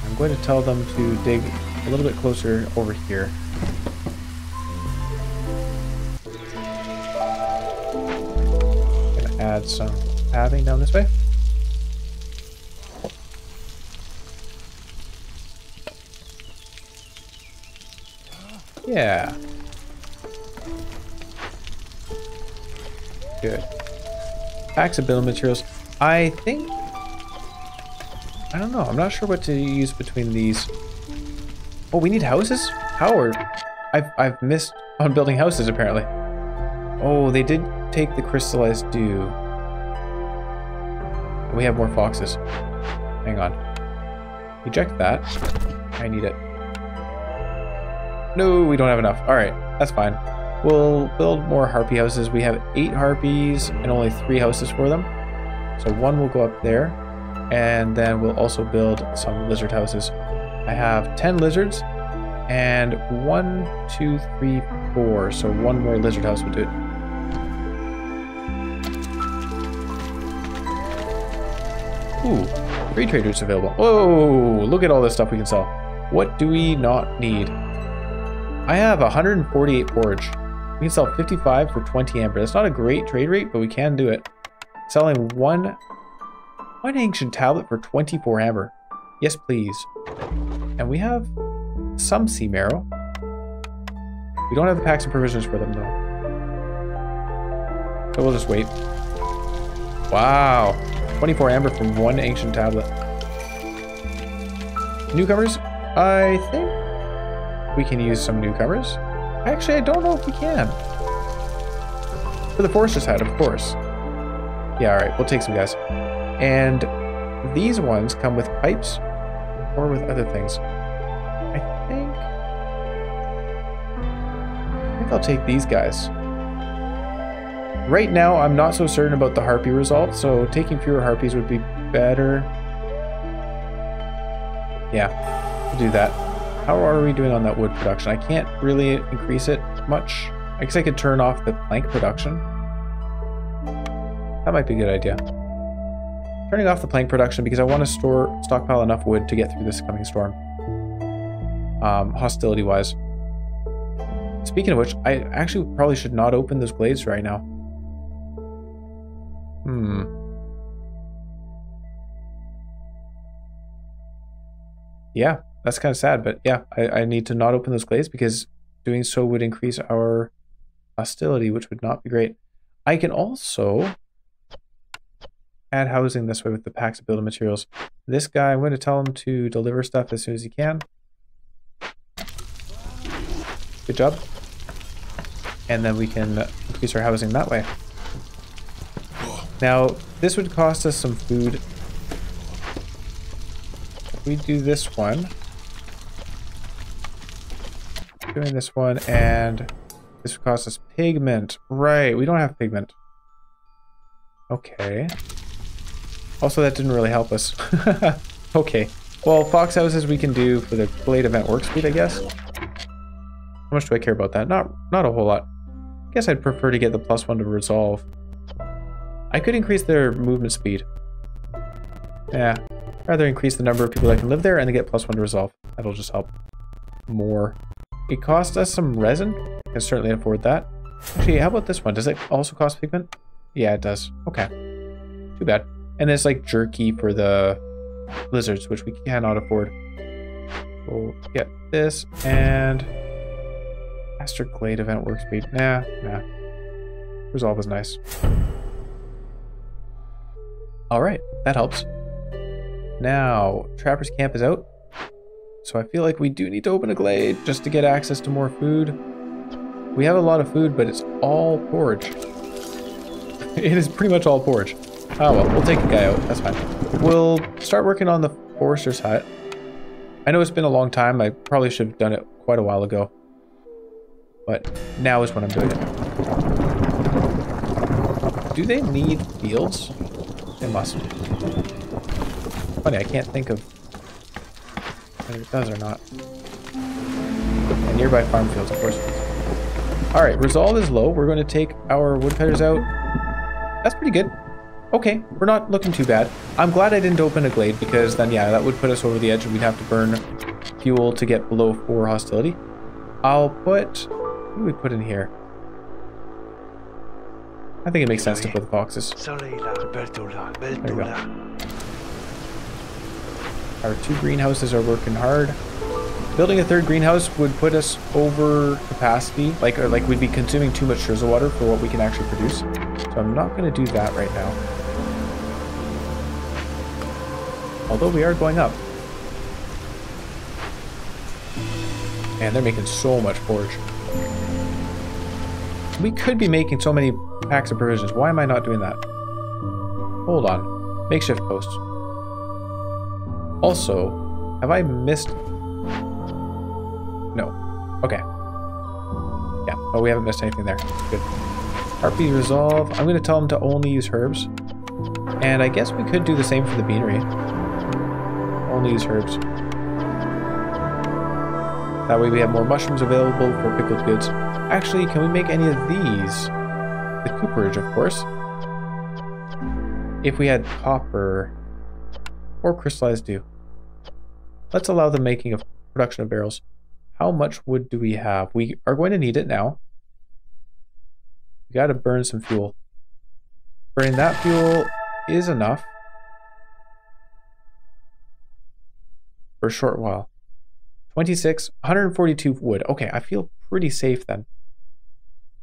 I'm going to tell them to dig a little bit closer over here. Gonna add some pathing down this way. Yeah. Good. Packs of building materials. I think... I don't know. I'm not sure what to use between these. Oh, we need houses? How are... I've missed on building houses, apparently. Oh, they did take the crystallized dew. We have more foxes. Hang on. Eject that. I need it. No, we don't have enough. Alright, that's fine. We'll build more harpy houses. We have 8 harpies and only 3 houses for them. So 1 will go up there. And then we'll also build some lizard houses. I have 10 lizards. And 1, 2, 3, 4. So 1 more lizard house would do it. Ooh, free trade routes available. Whoa, look at all this stuff we can sell. What do we not need? I have 148 forage. We can sell 55 for 20 amber. That's not a great trade rate, but we can do it. Selling one ancient tablet for 24 amber. Yes, please. And we have some sea marrow. We don't have the packs of provisions for them, though. So we'll just wait. Wow. 24 amber from 1 ancient tablet. Newcomers? I think we can use some newcomers. Actually, I don't know if we can. For the forester's hut, of course. Yeah, alright, we'll take some guys. And these ones come with pipes or with other things. I think I'll take these guys. Right now, I'm not so certain about the harpy result, so taking fewer harpies would be better. Yeah, we'll do that. How are we doing on that wood production? I can't really increase it much. I guess I could turn off the plank production. That might be a good idea. Turning off the plank production because I want to stockpile enough wood to get through this coming storm. Hostility-wise. Speaking of which, I actually probably should not open those glades right now. Yeah, that's kind of sad, but yeah, I need to not open those glades because doing so would increase our hostility, which would not be great. I can also add housing this way with the packs of building materials. This guy, I'm going to tell him to deliver stuff as soon as he can. Good job. And then we can increase our housing that way. Now, this would cost us some food. If we do this one, doing this one, and this would cost us pigment. Right, we don't have pigment. Okay. Also, that didn't really help us. Okay. Well, fox houses we can do for the Blade event work speed, I guess. How much do I care about that? Not a whole lot. I guess I'd prefer to get the +1 to resolve. I could increase their movement speed. Yeah. Rather increase the number of people that can live there and they get +1 to resolve. That'll just help more. It cost us some resin. I can certainly afford that. Actually, how about this one? Does it also cost pigment? Yeah, it does. Okay. Too bad. And there's like jerky for the lizards, which we cannot afford. We'll get this and Master Glade event work speed. Nah. Resolve is nice. Alright, that helps. Now, Trapper's Camp is out. So I feel like we do need to open a glade just to get access to more food. We have a lot of food, but it's all porridge. It is pretty much all porridge. Oh well, we'll take the guy out. That's fine. We'll start working on the forester's hut. I know it's been a long time. I probably should have done it quite a while ago. But now is when I'm doing it. Do they need fields? They must. Funny, I can't think of whether it does or not. And nearby farm fields, of course. Alright, resolve is low. We're going to take our woodcutters out. That's pretty good. Okay, we're not looking too bad. I'm glad I didn't open a glade because then, yeah, that would put us over the edge and we'd have to burn fuel to get below 4 hostility. I'll put... What do we put in here? I think it makes sense to put the foxes. There we go. Our 2 greenhouses are working hard. Building a 3rd greenhouse would put us over capacity, like we'd be consuming too much Scherzo water for what we can actually produce. So I'm not going to do that right now. Although we are going up. And they're making so much forage. We could be making so many packs of provisions. Why am I not doing that? Hold on. Makeshift posts. Also, have I missed... No. Okay. Yeah. Oh, we haven't missed anything there. Good. Harpy resolve. I'm going to tell them to only use herbs. And I guess we could do the same for the beanery. Only use herbs. That way we have more mushrooms available for pickled goods. Actually, can we make any of these? The cooperage, of course. If we had copper or crystallized dew. Let's allow the making of production of barrels. How much wood do we have? We are going to need it now. We got to burn some fuel. Burning that fuel is enough for a short while. 26, 142 wood. Okay, I feel pretty safe then.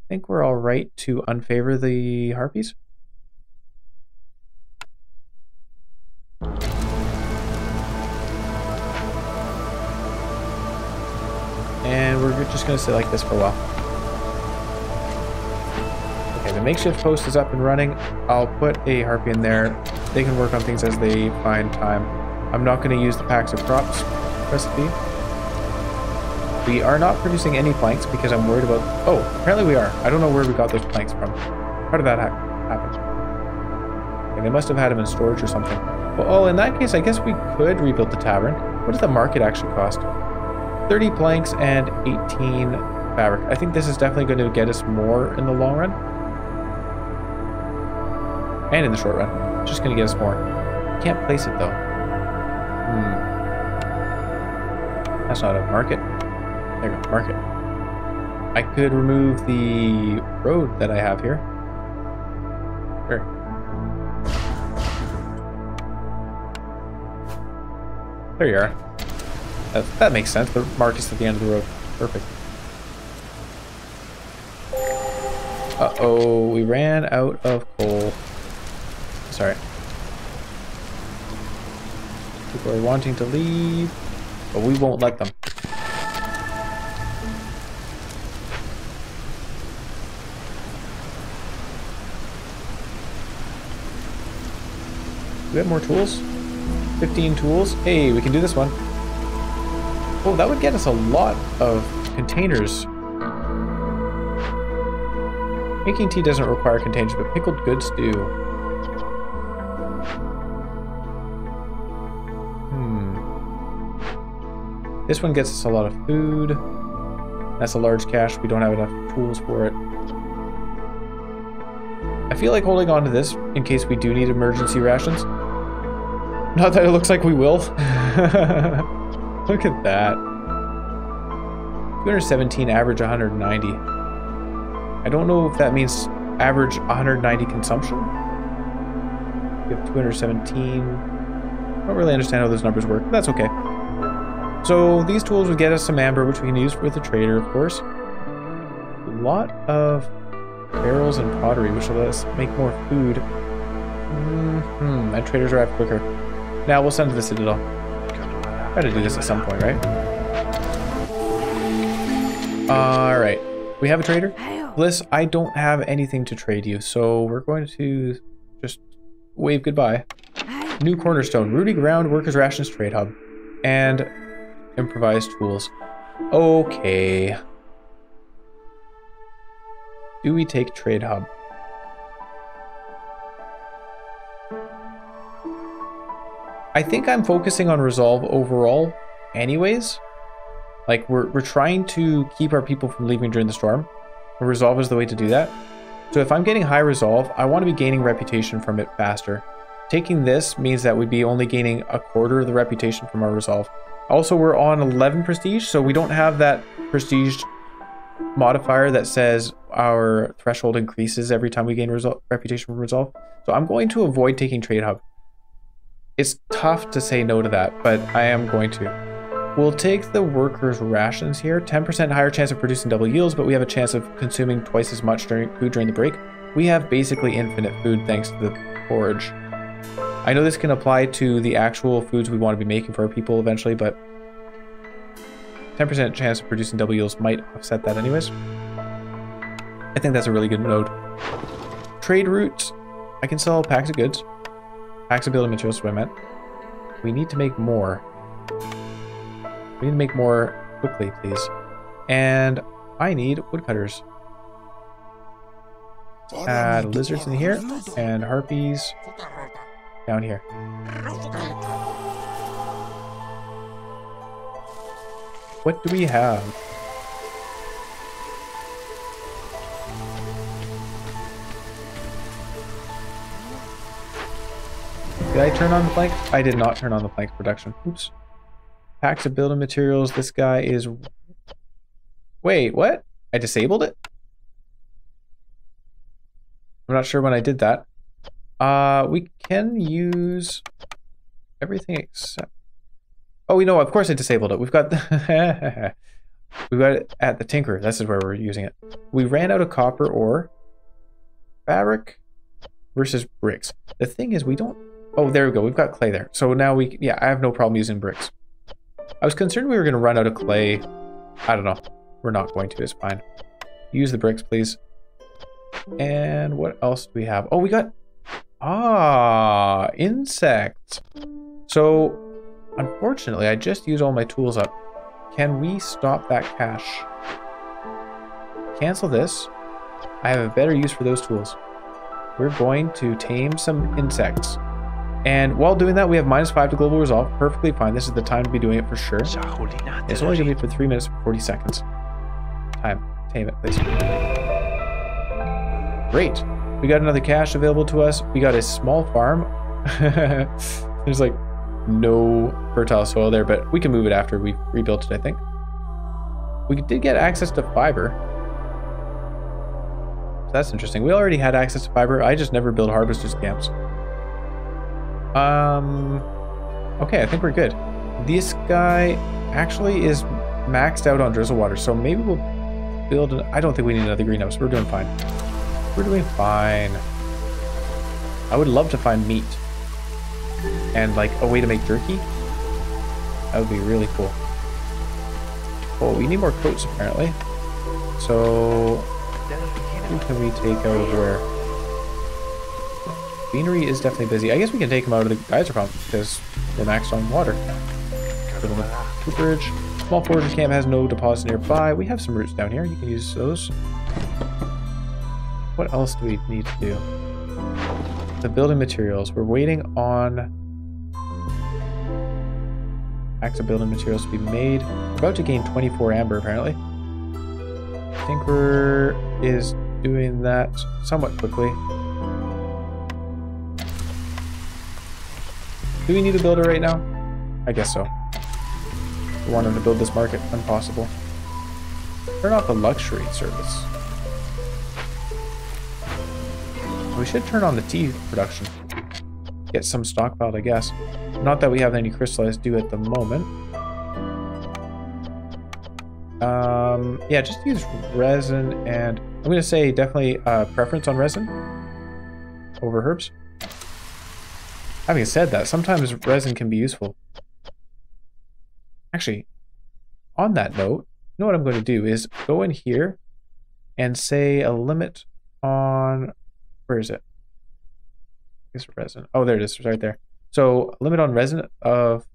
I think we're all right to unfavor the harpies. And we're just going to sit like this for a while. Okay, the makeshift post is up and running. I'll put a harpy in there. They can work on things as they find time. I'm not going to use the packs of crops recipe. We are not producing any planks because I'm worried about... Oh, apparently we are. I don't know where we got those planks from. How did that happen? Okay, they must have had them in storage or something. Well, in that case, I guess we could rebuild the tavern. What does the market actually cost? 30 planks and 18 fabric. I think this is definitely going to get us more in the long run. And in the short run. It's just going to get us more. Can't place it though. That's not a market. There we go, market. I could remove the road that I have here. Sure. There you are. That makes sense. The market's at the end of the road. Perfect. Uh-oh, we ran out of coal. Sorry. People are wanting to leave, but we won't let them. Do we have more tools? 15 tools. Hey, we can do this one. Oh, that would get us a lot of containers. Making tea doesn't require containers, but pickled goods do. This one gets us a lot of food. That's a large cache. We don't have enough tools for it. I feel like holding on to this in case we do need emergency rations. Not that it looks like we will. Look at that. 217, average 190. I don't know if that means average 190 consumption. We have 217. I don't really understand how those numbers work, but that's okay. So these tools would get us some amber, which we can use with the trader, of course. A lot of barrels and pottery, which will let us make more food. And traders arrive quicker. Now we'll send to the Citadel. Gotta do this at some point, right? Alright. We have a trader? Bliss, I don't have anything to trade you, so we're going to just wave goodbye. New cornerstone, rooty ground, workers' rations, trade hub, and improvised tools. Okay. Do we take trade hub? I think I'm focusing on resolve overall anyways. Like, we're trying to keep our people from leaving during the storm. Resolve is the way to do that. So if I'm getting high resolve, I want to be gaining reputation from it faster. Taking this means that we'd be only gaining a quarter of the reputation from our resolve. Also, we're on 11 prestige, so we don't have that prestige modifier that says our threshold increases every time we gain reputation from resolve. So I'm going to avoid taking trade hub. It's tough to say no to that, but I am going to. We'll take the workers' rations here. 10% higher chance of producing double yields, but we have a chance of consuming twice as much food during the break. We have basically infinite food thanks to the forage. I know this can apply to the actual foods we want to be making for our people eventually, but 10% chance of producing double yields might offset that anyways. I think that's a really good node. Trade routes. I can sell packs of goods. Packs of building materials is what I meant. We need to make more. We need to make more quickly, please. And I need woodcutters. Add lizards in here and harpies down here. What do we have? Did I turn on the plank? I did not turn on the plank production. Oops. Packs of building materials. This guy is... Wait, what? I disabled it? I'm not sure when I did that. We can use everything except... Oh, we know, of course I disabled it. We've got we've got it at the tinker. This is where we're using it. We ran out of copper ore. Fabric versus bricks. The thing is we don't... Oh, there we go. We've got clay there. So now we... Yeah, I have no problem using bricks. I was concerned we were going to run out of clay. I don't know. We're not going to. It's fine. Use the bricks, please. And what else do we have? Oh, we got... Ah, insects. So, unfortunately, I just used all my tools up. Can we stop that cache? Cancel this. I have a better use for those tools. We're going to tame some insects. And while doing that, we have -5 to global resolve. Perfectly fine. This is the time to be doing it for sure. It's only going to be for 3 minutes and 40 seconds. Time. Tame it, please. Great. We got another cache available to us. We got a small farm. There's like no fertile soil there, but we can move it after we rebuilt it, I think. We did get access to fiber. So that's interesting. We already had access to fiber. I just never build harvesters camps. Okay, I think we're good. This guy actually is maxed out on drizzle water, so maybe we'll build an... I don't think we need another greenhouse. We're doing fine. We're doing fine. I would love to find meat and like a way to make jerky. That would be really cool. Oh, we need more coats apparently. So who can we take out of where? Beanery is definitely busy. I guess we can take them out of the geyser pump because we're maxed on water. Cooperage. Small forager camp has no deposit nearby. We have some roots down here. You can use those. What else do we need to do? The building materials. We're waiting on packs of building materials to be made. We're about to gain 24 amber apparently. Tinkerer is doing that somewhat quickly. Do we need a builder right now? I guess so. We wanted to build this market. Impossible. Turn off the luxury service. We should turn on the tea production. Get some stockpiled, I guess. Not that we have any crystallized dew at the moment. Yeah, just use resin and... I'm going to say definitely preference on resin over herbs. Having said that, sometimes resin can be useful. Actually, on that note, you know what I'm going to do is go in here and say a limit on... Where is it? Is resin. Oh, there it is. It's right there. So limit on resin of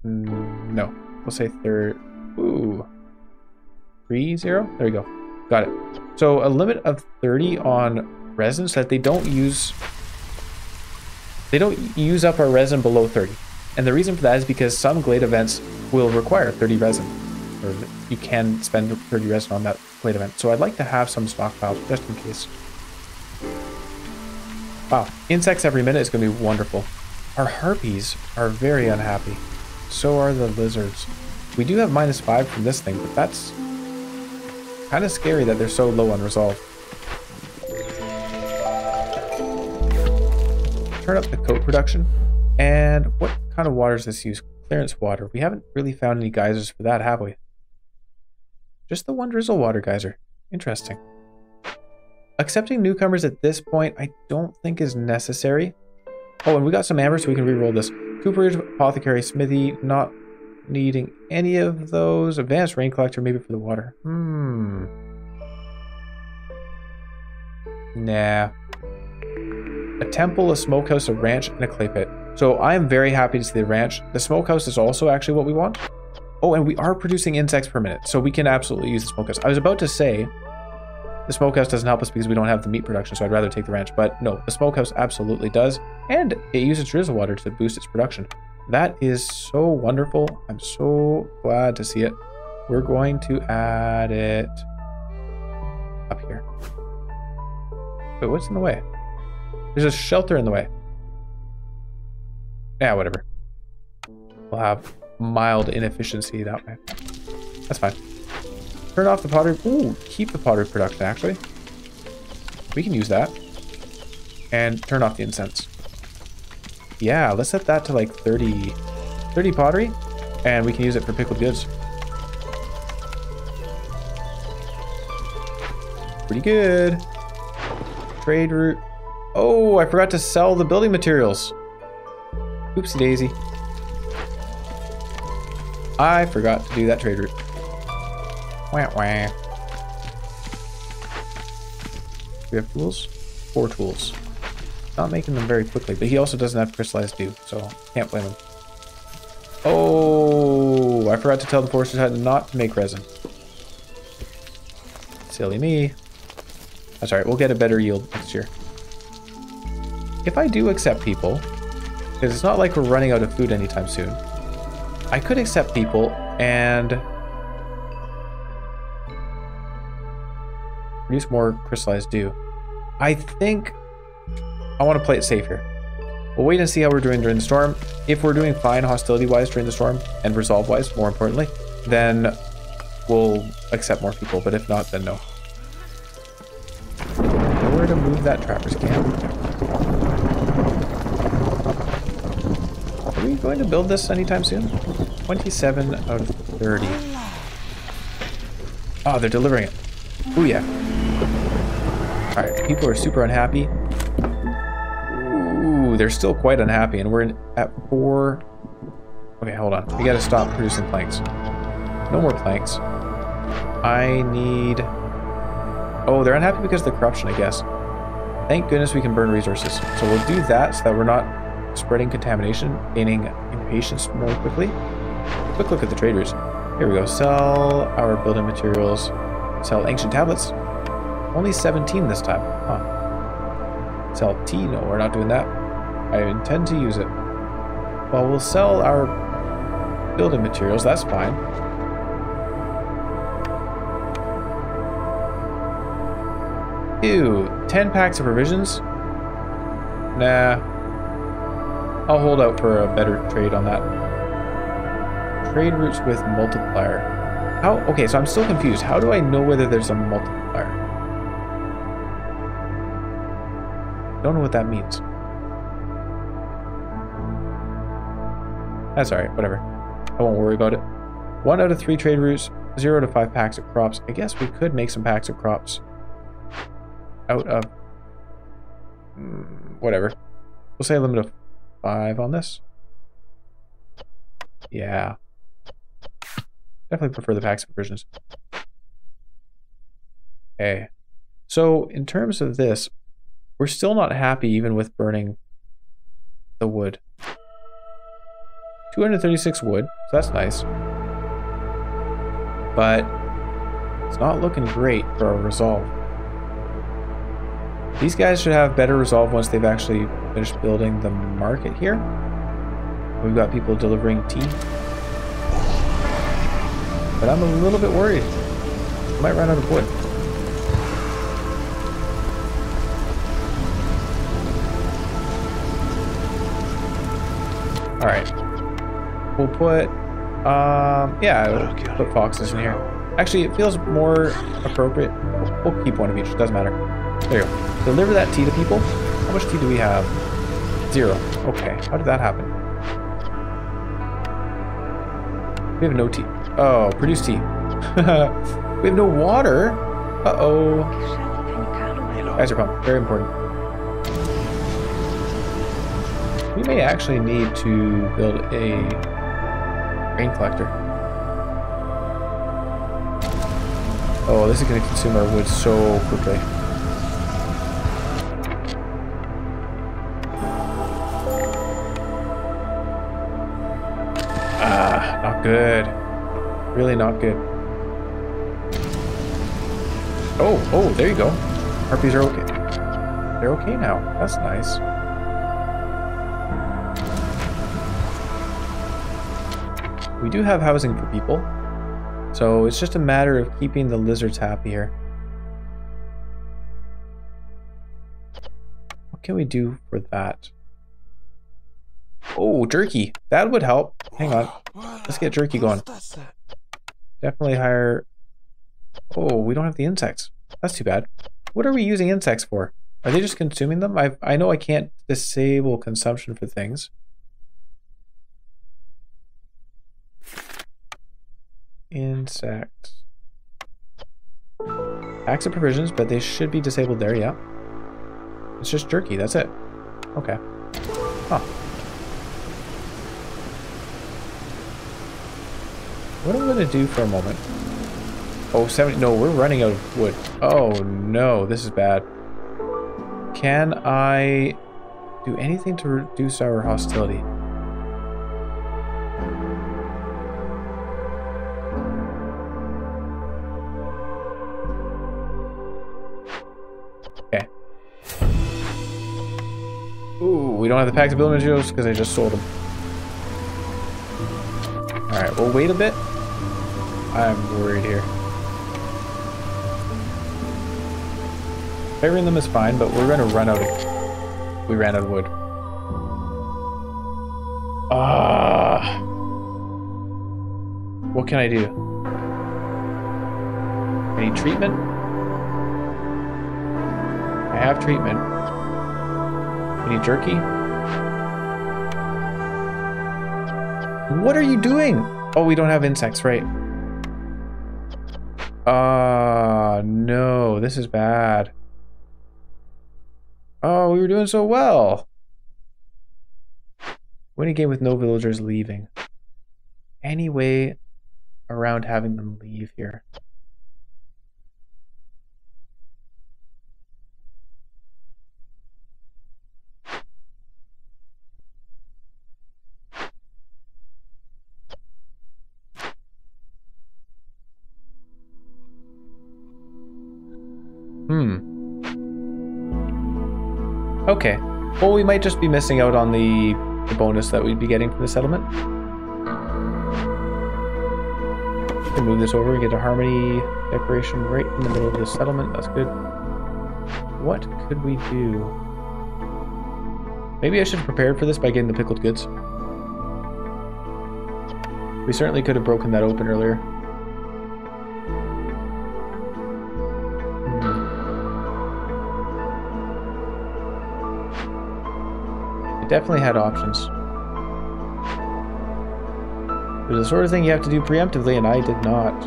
no. We'll say third. Ooh. 30. There we go. Got it. So a limit of 30 on resin so that they don't use up our resin below 30. And the reason for that is because some Glade events will require 30 resin. Or you can spend 30 resin on that Glade event. So I'd like to have some stockpiled just in case. Wow, insects every minute is going to be wonderful. Our harpies are very unhappy. So are the lizards. We do have -5 from this thing, but that's kind of scary that they're so low on resolve. Turn up the coat production. And what kind of water does this use? Clearance water. We haven't really found any geysers for that, have we? Just the one drizzle water geyser. Interesting. Accepting newcomers at this point, I don't think is necessary. Oh, and we got some amber, so we can re-roll this. Cooperage, apothecary, smithy, not needing any of those. Advanced rain collector, maybe for the water. Nah. A temple, a smokehouse, a ranch, and a clay pit. So I am very happy to see the ranch. The smokehouse is also actually what we want. Oh, and we are producing insects per minute, so we can absolutely use the smokehouse. I was about to say the smokehouse doesn't help us because we don't have the meat production, so I'd rather take the ranch. But no, the smokehouse absolutely does. And it uses drizzle water to boost its production. That is so wonderful. I'm so glad to see it. We're going to add it up here. Wait, what's in the way? There's a shelter in the way. Yeah, whatever. We'll have mild inefficiency that way. That's fine. Turn off the pottery. Ooh, keep the pottery production, actually. We can use that. And turn off the incense. Yeah, let's set that to like 30 pottery. And we can use it for pickled goods. Pretty good. Trade route. Oh, I forgot to sell the building materials. Oopsie daisy. I forgot to do that trade route. Wah, wah. We have tools? 4 tools. Not making them very quickly, but he also doesn't have crystallized dew, so can't blame him. Oh, I forgot to tell the foresters how not to make resin. Silly me. That's alright, we'll get a better yield next year. If I do accept people, because it's not like we're running out of food anytime soon, I could accept people and produce more crystallized dew. I think I want to play it safe here. We'll wait and see how we're doing during the storm. If we're doing fine hostility-wise during the storm, and resolve-wise, more importantly, then we'll accept more people, but if not, then no. Nowhere to move that trapper's camp. Are we going to build this anytime soon? 27 out of 30. Oh, they're delivering it. Ooh, yeah. Alright, people are super unhappy. Ooh, they're still quite unhappy, and we're at 4. Okay, hold on. We gotta stop producing planks. No more planks. I need... Oh, they're unhappy because of the corruption, I guess. Thank goodness we can burn resources. So we'll do that so that we're not spreading contamination, gaining impatience more quickly. Quick look at the trade routes. Here we go. Sell our building materials. Sell ancient tablets. Only 17 this time. Huh. Sell tea. No, we're not doing that. I intend to use it. Well, we'll sell our building materials. That's fine. Ew. 10 packs of provisions? Nah. I'll hold out for a better trade on that. Trade routes with multiplier. How? Okay, so I'm still confused. How do I know whether there's a multiplier? Don't know what that means. That's alright, whatever. I won't worry about it. 1 out of 3 trade routes, 0 to 5 packs of crops. I guess we could make some packs of crops. Out of... whatever. We'll say a limit of 5 on this. Yeah. Definitely prefer the packs of provisions. Okay. So, in terms of this, we're still not happy even with burning the wood. 236 wood, so that's nice. But it's not looking great for our resolve. These guys should have better resolve once they've actually finished building the market here. We've got people delivering tea. But I'm a little bit worried. I might run out of wood. Alright. We'll put, yeah, we'll put foxes in here. Actually, it feels more appropriate. We'll keep one of each, doesn't matter. There you go. Deliver that tea to people. How much tea do we have? 0. Okay, how did that happen? We have no tea. Oh, produce tea. We have no water. Uh-oh. Geyser pump, very important. We may actually need to build a grain collector. Oh, this is going to consume our wood so quickly. Ah, not good. Really not good. Oh, there you go. Harpies are okay. They're okay now. That's nice. We do have housing for people, so it's just a matter of keeping the lizards happy here. What can we do for that? Oh, jerky. That would help. Hang on. Let's get jerky going. Definitely hire... Oh, we don't have the insects. That's too bad. What are we using insects for? Are they just consuming them? I know I can't disable consumption for things. Insects. Acts of provisions, but they should be disabled there, yeah. It's just jerky, that's it. Okay. Huh. What am I going to do for a moment? Oh, 70. No, we're running out of wood. Oh, no. This is bad. Can I do anything to reduce our hostility? Okay. Ooh, we don't have the packs of building materials because I just sold them. Alright, we'll wait a bit. I'm worried here. Favoring them is fine, but we're going to run out of... We ran out of wood. Ah. What can I do? I need treatment. I have treatment. We need jerky. What are you doing? Oh, we don't have insects, right? No, this is bad. Oh, we were doing so well. Winning game with no villagers leaving. Any way around having them leave here? Okay. Well, we might just be missing out on the bonus that we'd be getting from the settlement. We can move this over and get a harmony decoration right in the middle of the settlement. That's good. What could we do? Maybe I should have prepared for this by getting the pickled goods. We certainly could have broken that open earlier. Definitely had options. It was the sort of thing you have to do preemptively, and I did not.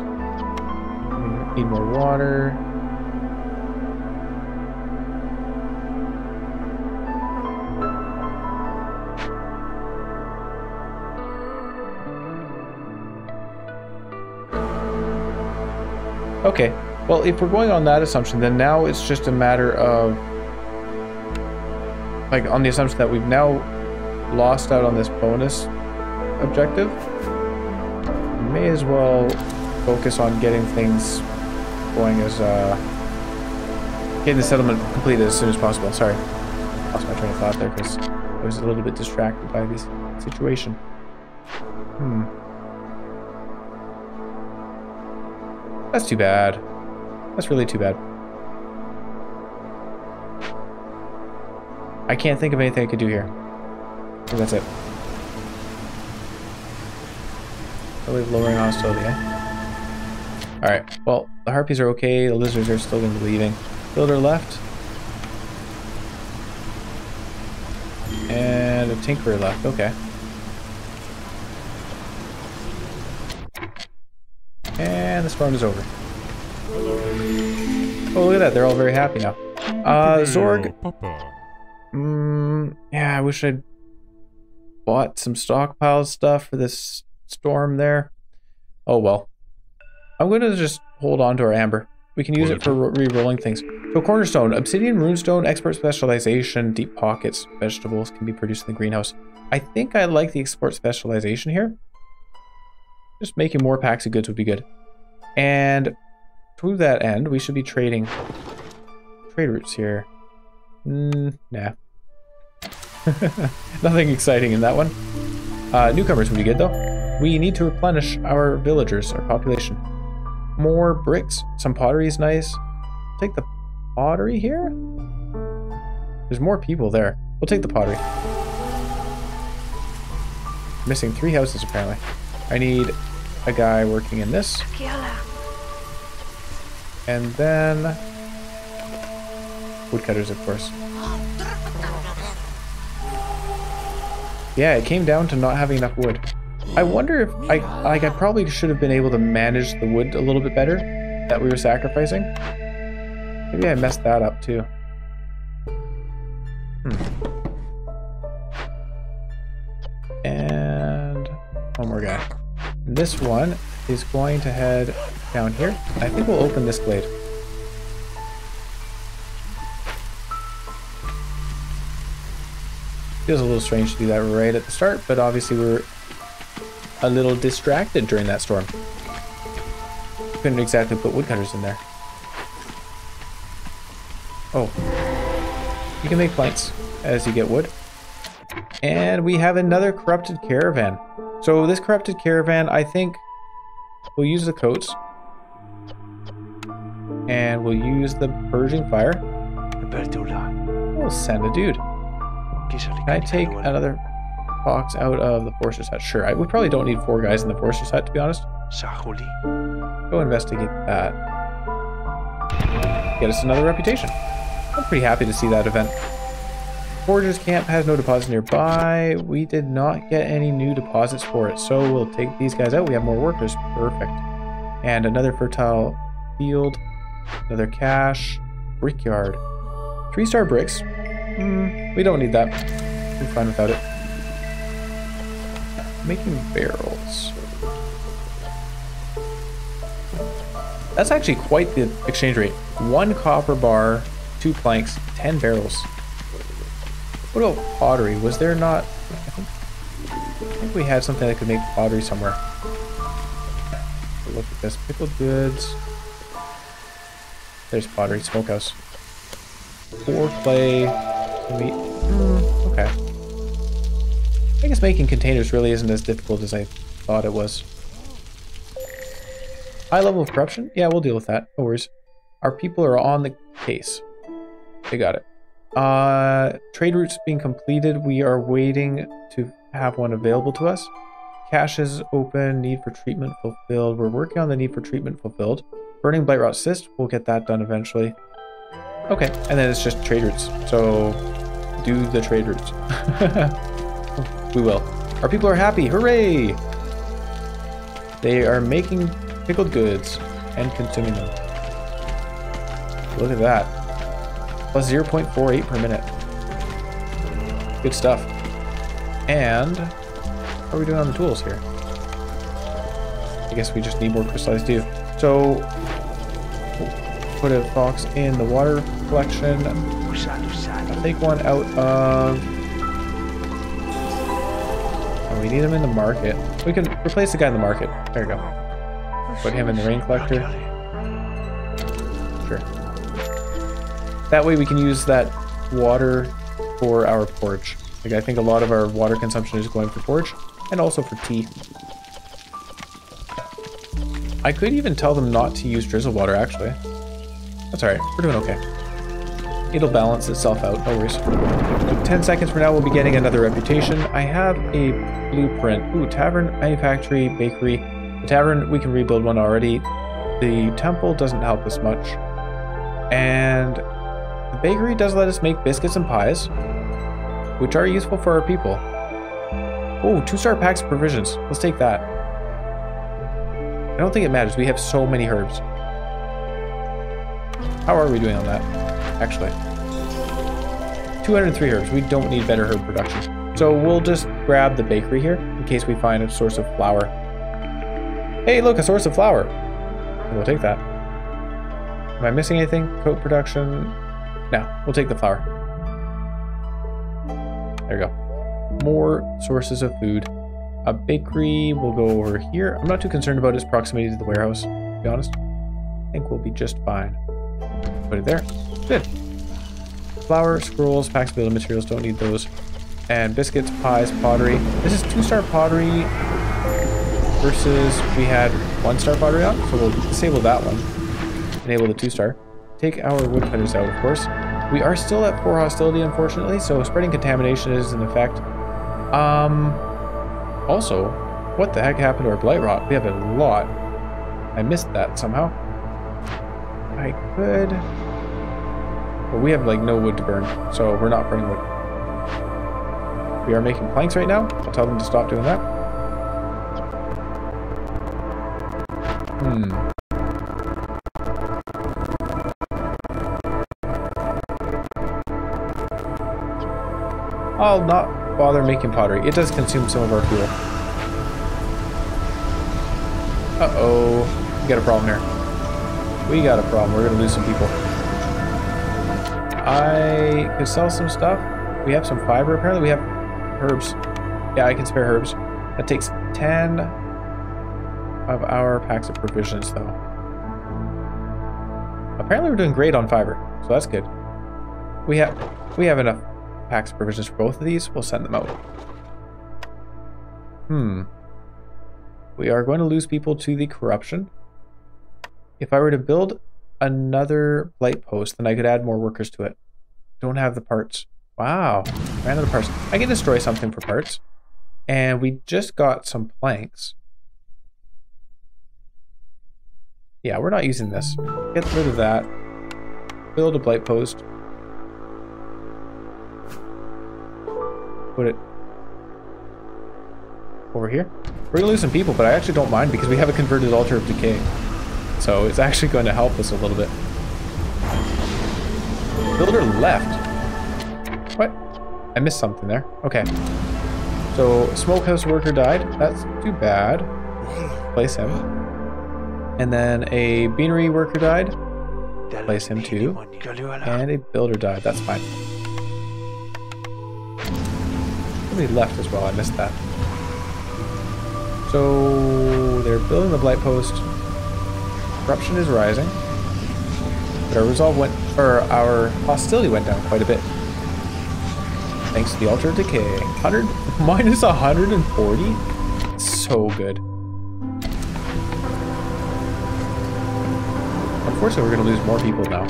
We need more water. Okay, well, if we're going on that assumption, then now it's just a matter of... Like, on the assumption that we've now lost out on this bonus objective, may as well focus on getting things going as getting the settlement completed as soon as possible. Sorry, lost my train of thought there because I was a little bit distracted by this situation. That's too bad. That's really too bad. I can't think of anything I could do here. I think that's it. Probably lowering hostility, eh? Alright, well, the harpies are okay. The lizards are still going to be leaving. Builder left. And a tinkerer left. Okay. And the storm is over. Oh, look at that. They're all very happy now. Zorg. Yeah, I wish I'd bought some stockpile stuff for this storm there. Oh, well. I'm going to just hold on to our amber. We can use it for re-rolling things. So cornerstone, obsidian, runestone, expert specialization, deep pockets, vegetables can be produced in the greenhouse. I think I like the export specialization here. Just making more packs of goods would be good. And to that end, we should be trading trade routes here. Nah. Nothing exciting in that one. Newcomers would be good though. We need to replenish our villagers, our population. More bricks, some pottery is nice. Take the pottery here? There's more people there. We'll take the pottery. Missing 3 houses apparently. I need a guy working in this. And then woodcutters, of course. Yeah, it came down to not having enough wood. I wonder if I probably should have been able to manage the wood a little bit better that we were sacrificing. Maybe I messed that up too. And one more guy. And this one is going to head down here. I think we'll open this glade. Feels a little strange to do that right at the start, but obviously we're a little distracted during that storm. Couldn't exactly put woodcutters in there. Oh. You can make planks as you get wood. And we have another corrupted caravan. So this corrupted caravan, I think we'll use the coats. And we'll use the purging fire. We'll send a dude. Can I take another box out of the forester's hut? Sure. We probably don't need 4 guys in the forester's hut, to be honest. Go investigate that. Get us another reputation. I'm pretty happy to see that event. Forger's camp has no deposits nearby. We did not get any new deposits for it, so we'll take these guys out. We have more workers. Perfect. And another fertile field. Another cache. Brickyard. 3-star bricks. We don't need that. We're fine without it. Making barrels. That's actually quite the exchange rate. 1 copper bar, 2 planks, 10 barrels. What about pottery? Was there not... I think we had something that could make pottery somewhere. Look at this. Pickled goods. There's pottery. Smokehouse. 4 clay. Meat. Okay. I guess making containers really isn't as difficult as I thought it was. High level of corruption? Yeah, we'll deal with that. No worries. Our people are on the case. They got it. Trade routes being completed. We are waiting to have one available to us. Cache is open. Need for treatment fulfilled. We're working on the need for treatment fulfilled. Burning blight rot cyst. We'll get that done eventually. Okay, and then it's just trade routes. So do the trade routes. We will. Our people are happy. Hooray! They are making pickled goods and consuming them. Look at that. Plus 0.48 per minute. Good stuff. And how are we doing on the tools here? I guess we just need more crystallized dew. So put a box in the water collection. I'll take one out of we need him in the market. We can replace the guy in the market. There we go. Put him in the rain collector. Sure. That way we can use that water for our porridge. Like, I think a lot of our water consumption is going for porridge and also for tea. I could even tell them not to use drizzle water, actually. That's alright. We're doing okay. It'll balance itself out. No worries. So 10 seconds from now, we'll be getting another reputation. I have a blueprint. Ooh, tavern, manufactory, bakery. The tavern, we can rebuild one already. The temple doesn't help us much. And the bakery does let us make biscuits and pies, which are useful for our people. Oh, 2-star packs of provisions. Let's take that. I don't think it matters. We have so many herbs. How are we doing on that? Actually, 203 herbs. We don't need better herb production. So we'll just grab the bakery here in case we find a source of flour. Hey, look, a source of flour. We'll take that. Am I missing anything? Coat production? No, we'll take the flour. There we go. More sources of food. A bakery will go over here. I'm not too concerned about its proximity to the warehouse, to be honest. I think we'll be just fine. Put it there. Good. Flour, scrolls, packs of building materials, don't need those. And biscuits, pies, pottery. This is 2-star pottery versus we had 1-star pottery on, so we'll disable that one. Enable the 2-star. Take our woodcutters out, of course. We are still at 4 hostility, unfortunately, so spreading contamination is in effect. Also, what the heck happened to our blight rot? We have a lot. I missed that somehow. I could... Well, we have like no wood to burn, so we're not burning wood. We are making planks right now. I'll tell them to stop doing that. I'll not bother making pottery. It does consume some of our fuel. Uh-oh. We got a problem here. We got a problem. We're gonna lose some people. I could sell some stuff. We have some fiber. Apparently we have herbs. Yeah, I can spare herbs. That takes 10 of our packs of provisions, though. Apparently we're doing great on fiber, so that's good. We have enough packs of provisions for both of these. We'll send them out. We are going to lose people to the corruption. If I were to build another blight post, then I could add more workers to it. Don't have the parts. Wow, ran out of parts. I can destroy something for parts. And we just got some planks. Yeah, we're not using this. Get rid of that. Build a blight post. Put it over here. We're gonna lose some people, but I actually don't mind because we have a converted altar of decay. So it's actually going to help us a little bit. Builder left. What? I missed something there. Okay. So smokehouse worker died. That's too bad. Place him. And then a beanery worker died. Place him too. And a builder died. That's fine. Somebody left as well. I missed that. So they're building the blight post. Corruption is rising, but our resolve went, or our hostility went down quite a bit. Thanks to the altar of decay. 100 minus 140. So good. Unfortunately, we're going to lose more people now.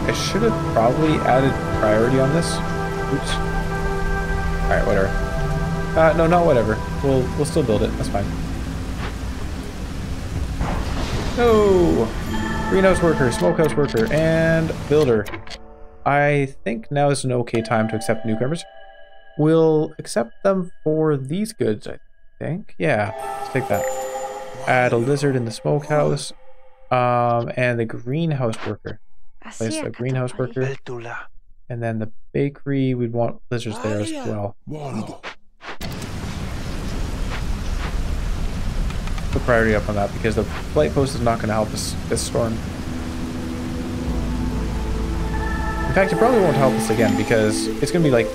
I should have probably added priority on this. Oops. All right, whatever. No, not whatever. We'll still build it. That's fine. No! Greenhouse worker, smokehouse worker, and builder. I think now is an okay time to accept newcomers. We'll accept them for these goods, I think. Yeah, let's take that. Add a lizard in the smokehouse. And the greenhouse worker. Place a greenhouse worker. And then the bakery, we'd want lizards there as well. Put priority up on that because the blight post is not going to help us this storm. In fact, it probably won't help us again because it's going to be like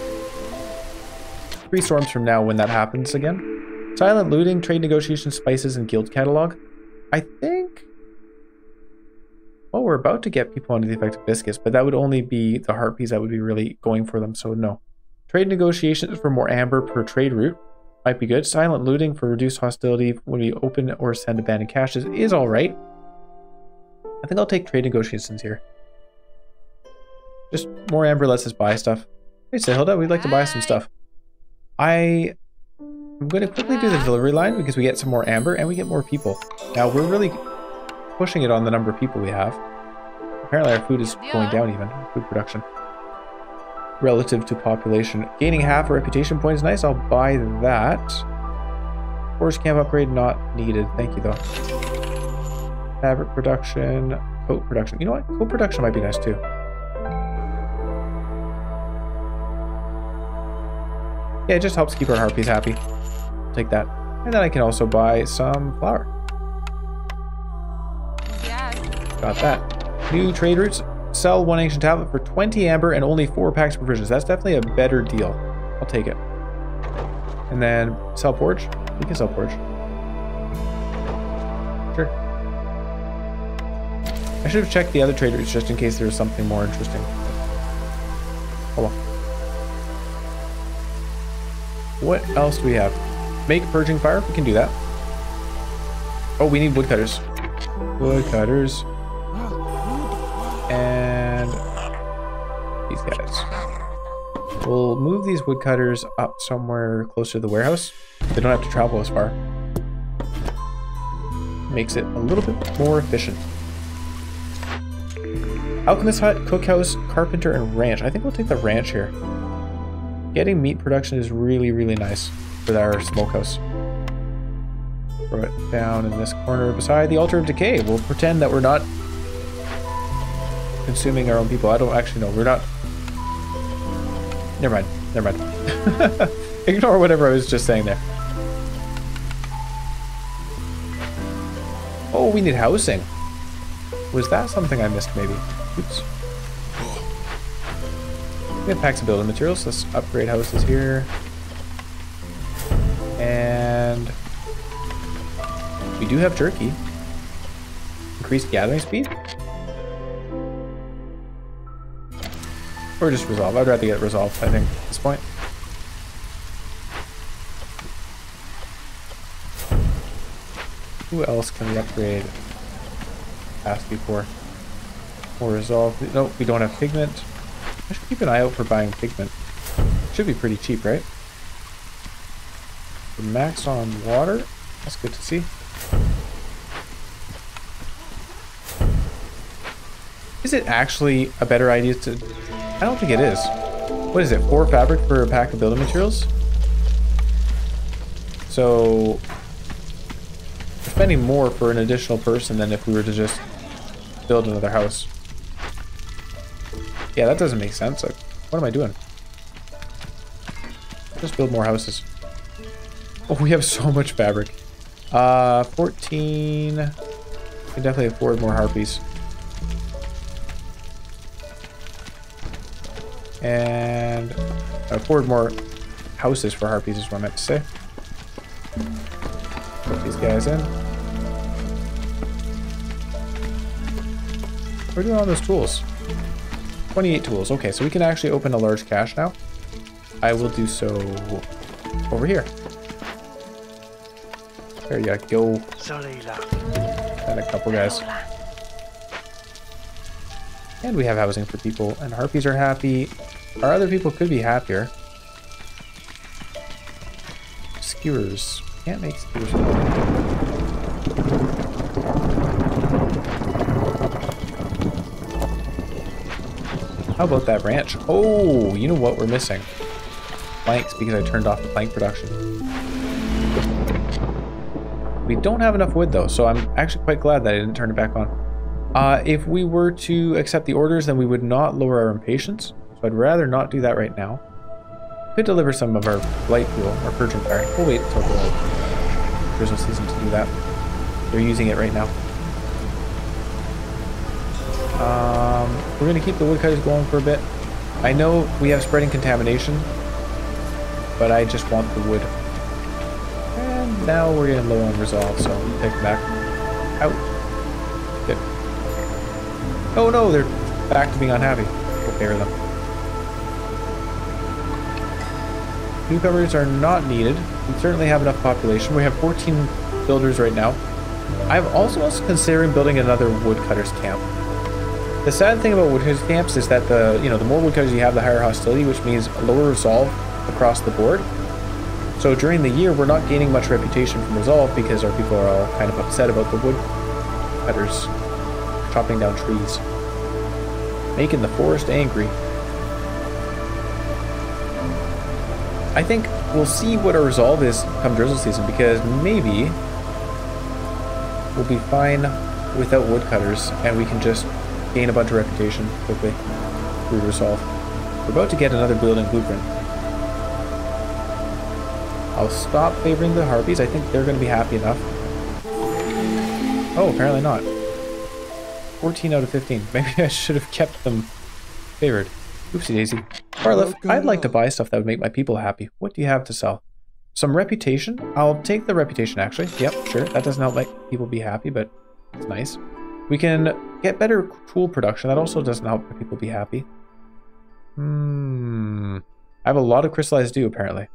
3 storms from now when that happens again. Silent looting, trade negotiations, spices, and guild catalog. I think... Well, we're about to get people under the effect of biscuits, but that would only be the harpies that would be really going for them, so no. Trade negotiations for more amber per trade route might be good. Silent looting for reduced hostility when we open or send abandoned caches is alright. I think I'll take trade negotiations here. Just more amber lets us buy stuff. Hey, Sahilda, we'd like to buy some stuff. I'm going to quickly do the delivery line because we get some more amber and we get more people. Now, we're really pushing it on the number of people we have. Apparently our food is going down even, food production. Relative to population. Gaining half a reputation point is nice, I'll buy that. Forest camp upgrade not needed, thank you though. Fabric production, coat production. You know what, coat production might be nice too. Yeah, it just helps keep our harpies happy. Take that. And then I can also buy some flour. Got that. New trade routes. Sell 1 ancient tablet for 20 amber and only 4 packs of provisions. That's definitely a better deal. I'll take it. And then sell porridge. We can sell porridge. Sure. I should have checked the other trade routes just in case there was something more interesting. Hold on. What else do we have? Make purging fire. We can do that. Oh, we need woodcutters. Woodcutters. And these guys. We'll move these woodcutters up somewhere closer to the warehouse. They don't have to travel as far. Makes it a little bit more efficient. Alchemist hut, cookhouse, carpenter, and ranch. I think we'll take the ranch here. Getting meat production is really, really nice for our smokehouse. Throw it down in this corner beside the altar of decay. We'll pretend that we're not consuming our own people. I don't actually know. We're not. Never mind. Never mind. Ignore whatever I was just saying there. Oh, we need housing. Was that something I missed maybe? Oops. We have packs of building materials. Let's upgrade houses here. And we do have jerky. Increased gathering speed. Or just resolve. I'd rather get resolved, I think, at this point. Who else can we upgrade capacity for? Or resolve. No, we don't have pigment. I should keep an eye out for buying pigment. Should be pretty cheap, right? Max on water. That's good to see. Is it actually a better idea to... I don't think it is. What is it? 4 fabric for a pack of building materials? So we're spending more for an additional person than if we were to just build another house. Yeah, that doesn't make sense. Like, what am I doing? Just build more houses. Oh, we have so much fabric. 14. We can definitely afford more harpies. And afford more houses for harpies is what I meant to say. Put these guys in. We're doing all those tools. 28 tools. Okay, so we can actually open a large cache now. I will do so over here. There you go. And a couple guys. And we have housing for people, and harpies are happy. Our other people could be happier. Skewers. Can't make skewers. How about that ranch? Oh, you know what we're missing? Planks, because I turned off the plank production. We don't have enough wood though, so I'm actually quite glad that I didn't turn it back on. If we were to accept the orders, then we would not lower our impatience. So I'd rather not do that right now. Could deliver some of our light fuel, our purging fire. We'll wait until the drizzle season to do that. They're using it right now. We're going to keep the woodcutters going for a bit. I know we have spreading contamination. but I just want the wood. And now we're getting low on resolve, so we'll take it back. Out. Good. Oh no, they're back to being unhappy. We'll bury them. Newcomers are not needed. We certainly have enough population. We have 14 builders right now. I'm also considering building another woodcutters camp. The sad thing about woodcutters camps is that the more woodcutters you have, the higher hostility, which means lower resolve across the board. So during the year, we're not gaining much reputation from resolve because our people are all kind of upset about the woodcutters chopping down trees, making the forest angry. I think we'll see what our resolve is come drizzle season, because maybe we'll be fine without woodcutters and we can just gain a bunch of reputation quickly through resolve. We're about to get another building blueprint. I'll stop favoring the harpies. I think they're going to be happy enough. Oh, apparently not. 14 out of 15. Maybe I should have kept them favored. Oopsie daisy. Barliff, I'd like to buy stuff that would make my people happy. What do you have to sell? Some reputation? I'll take the reputation, actually. Yep, sure. That doesn't help make people be happy, but it's nice. We can get better tool production. That also doesn't help people be happy. I have a lot of crystallized dew, apparently.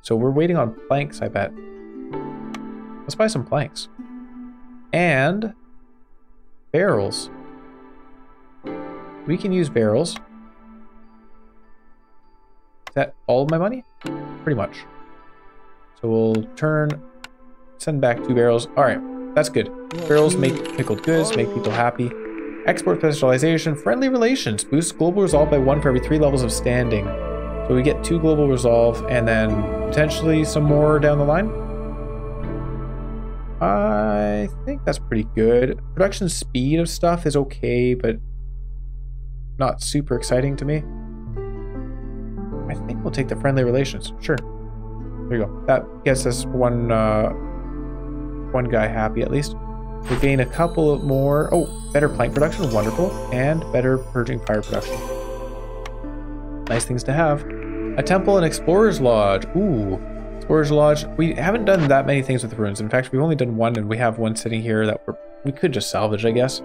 So we're waiting on planks, I bet. Let's buy some planks. And barrels. We can use barrels. Is that all of my money? Pretty much. So we'll send back 2 barrels. All right, that's good. Barrels make pickled goods, make people happy. Export specialization, friendly relations, boosts global resolve by 1 for every 3 levels of standing. So we get 2 global resolve and then potentially some more down the line. I think that's pretty good. Production speed of stuff is okay, but not super exciting to me. I think we'll take the friendly relations. Sure. There you go. That gets us one guy happy at least. We gain a couple of more. Oh, better plank production. Wonderful. And better purging fire production. Nice things to have. A temple and explorer's lodge. Ooh. Explorer's lodge. We haven't done that many things with ruins. In fact, we've only done one, and we have one sitting here that we could just salvage, I guess.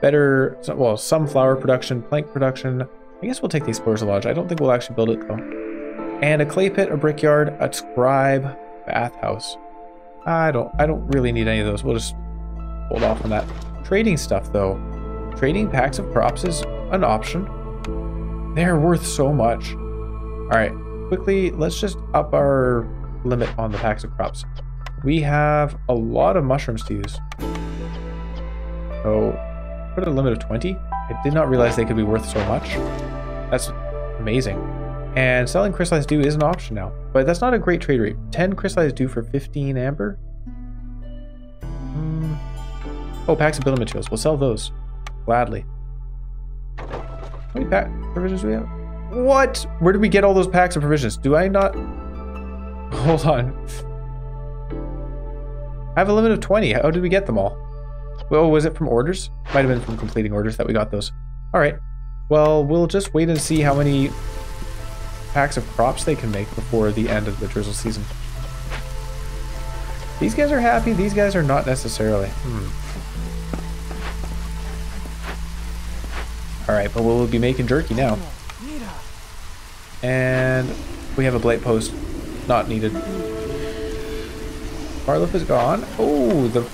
Better, well, some flower production, plank production. I guess we'll take the explorer's lodge. I don't think we'll actually build it though. And a clay pit, a brickyard, a scribe, bathhouse. I don't really need any of those. We'll just hold off on that. Trading stuff though. Trading packs of crops is an option. They're worth so much. All right, quickly, let's just up our limit on the packs of crops. We have a lot of mushrooms to use. So put a limit of 20. I did not realize they could be worth so much. That's amazing. And selling crystallized dew is an option now, but that's not a great trade rate. 10 crystallized dew for 15 amber. Oh, packs of building materials. We'll sell those gladly. How many pack provisions do we have? What? Where did we get all those packs of provisions? Do I not? Hold on. I have a limit of 20. How did we get them all? Oh, was it from orders? Might have been from completing orders that we got those. All right. Well, we'll just wait and see how many packs of crops they can make before the end of the drizzle season. These guys are happy. These guys are not necessarily. All right, but we'll be making jerky now. And we have a blight post. Not needed. Barliff is gone. Oh,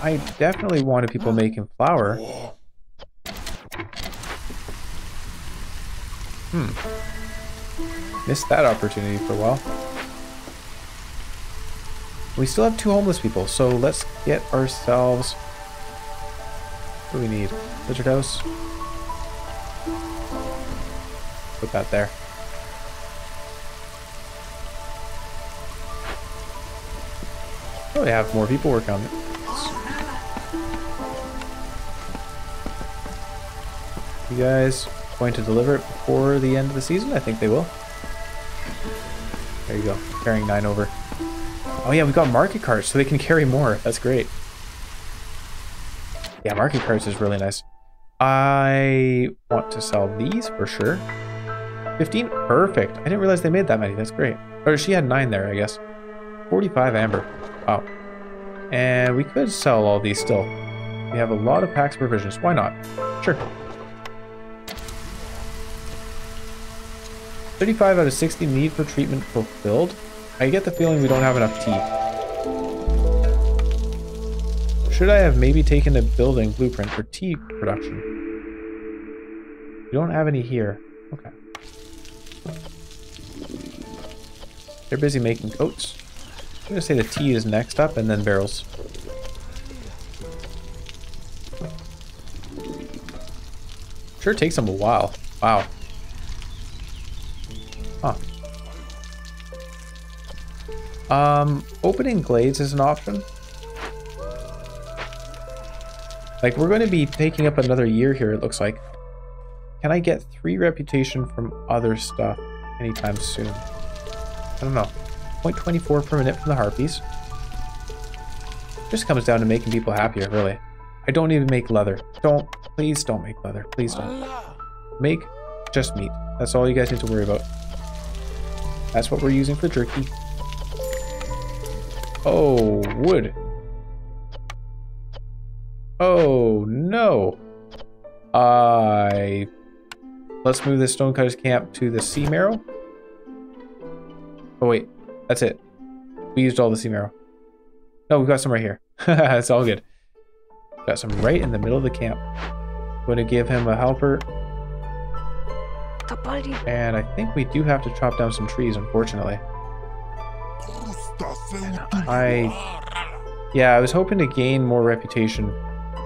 I definitely wanted people making flour. Missed that opportunity for a while. We still have 2 homeless people, so let's get ourselves... What do we need? Lizard house? Put that there. Oh, we have more people working on it. You guys going to deliver it before the end of the season? I think they will. There you go. Carrying 9 over. Oh yeah, we've got market carts, so they can carry more. That's great. Yeah, market carts is really nice. I want to sell these for sure. 15? Perfect. I didn't realize they made that many. That's great. Or she had 9 there, I guess. 45 amber. Wow. And we could sell all these still. We have a lot of packs of provisions. Why not? Sure. 35 out of 60 need for treatment fulfilled. I get the feeling we don't have enough tea. Should I have maybe taken a building blueprint for tea production? We don't have any here. Okay. They're busy making coats. I'm gonna say the tea is next up and then barrels. Sure takes them a while. Wow. Huh. Opening glades is an option. Like, we're going to be taking up another year here, it looks like. Can I get 3 reputation from other stuff anytime soon? I don't know. 0.24 per minute from the harpies. Just comes down to making people happier, really. I don't even make leather. Please don't make leather. Please don't. Make just meat. That's all you guys need to worry about. That's what we're using for jerky. Oh, wood. Oh, no. Let's move this stonecutter's camp to the sea marrow. Oh, wait. That's it. We used all the sea marrow. No, we've got some right here. It's all good. Got some right in the middle of the camp. Going to give him a helper. And I think we do have to chop down some trees, unfortunately. Yeah, I was hoping to gain more reputation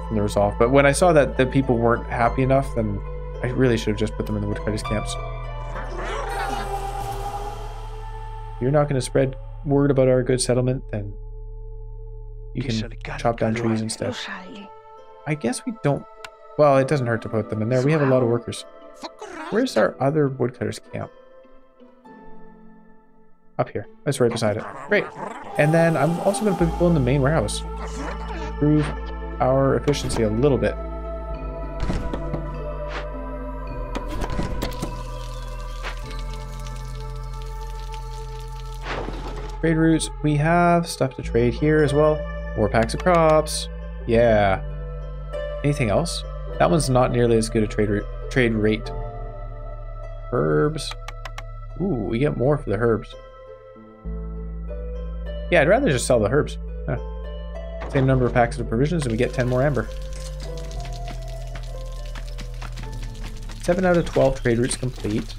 from the resolve, but when I saw that the people weren't happy enough, then I really should have just put them in the woodcutters' camps. If you're not going to spread word about our good settlement, then you can chop down trees instead. I guess we don't... Well, it doesn't hurt to put them in there. We have a lot of workers. Where's our other woodcutters' camp? Up here. That's right beside it. Great. And then I'm also going to put people in the main warehouse. Improve our efficiency a little bit. Trade routes. We have stuff to trade here as well. More packs of crops. Yeah. Anything else? That one's not nearly as good a trade rate. Herbs. Ooh, we get more for the herbs. Yeah, I'd rather just sell the herbs. Huh. Same number of packs of provisions and we get 10 more amber. 7 out of 12 trade routes complete.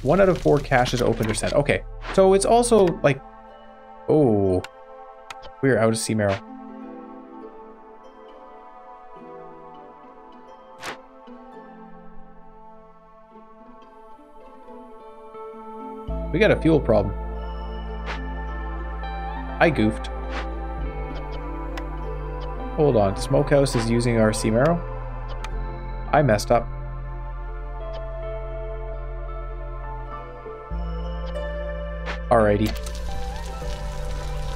1 out of 4 caches opened or sent. Okay, so it's also like... Oh, we're out of sea marrow. We got a fuel problem. I goofed. Hold on, Smokehouse is using our sea marrow. I messed up. Alrighty.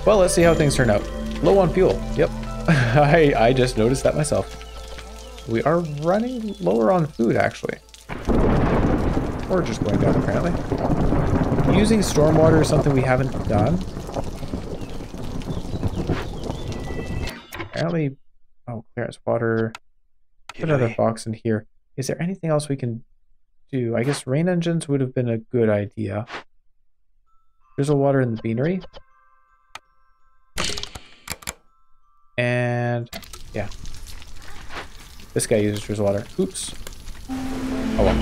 Well, let's see how things turn out. Low on fuel. Yep. I just noticed that myself. We are running lower on food, actually. Or just going down, apparently. Using stormwater is something we haven't done. Apparently... Oh, clearance water. Put another box in here. Is there anything else we can do? I guess rain engines would have been a good idea. Drizzle water in the beanery. And... yeah. This guy uses drizzle water. Oops. Oh well.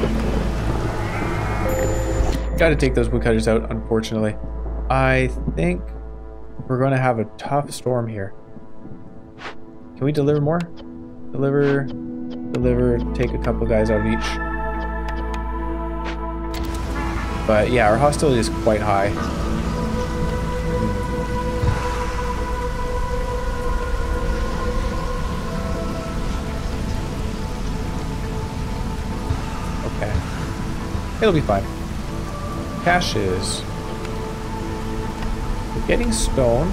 Gotta take those woodcutters out, unfortunately. I think we're going to have a tough storm here. Can we deliver more? Deliver, take a couple guys out of each. But yeah, our hostility is quite high. Okay. It'll be fine. Caches. We're getting stone.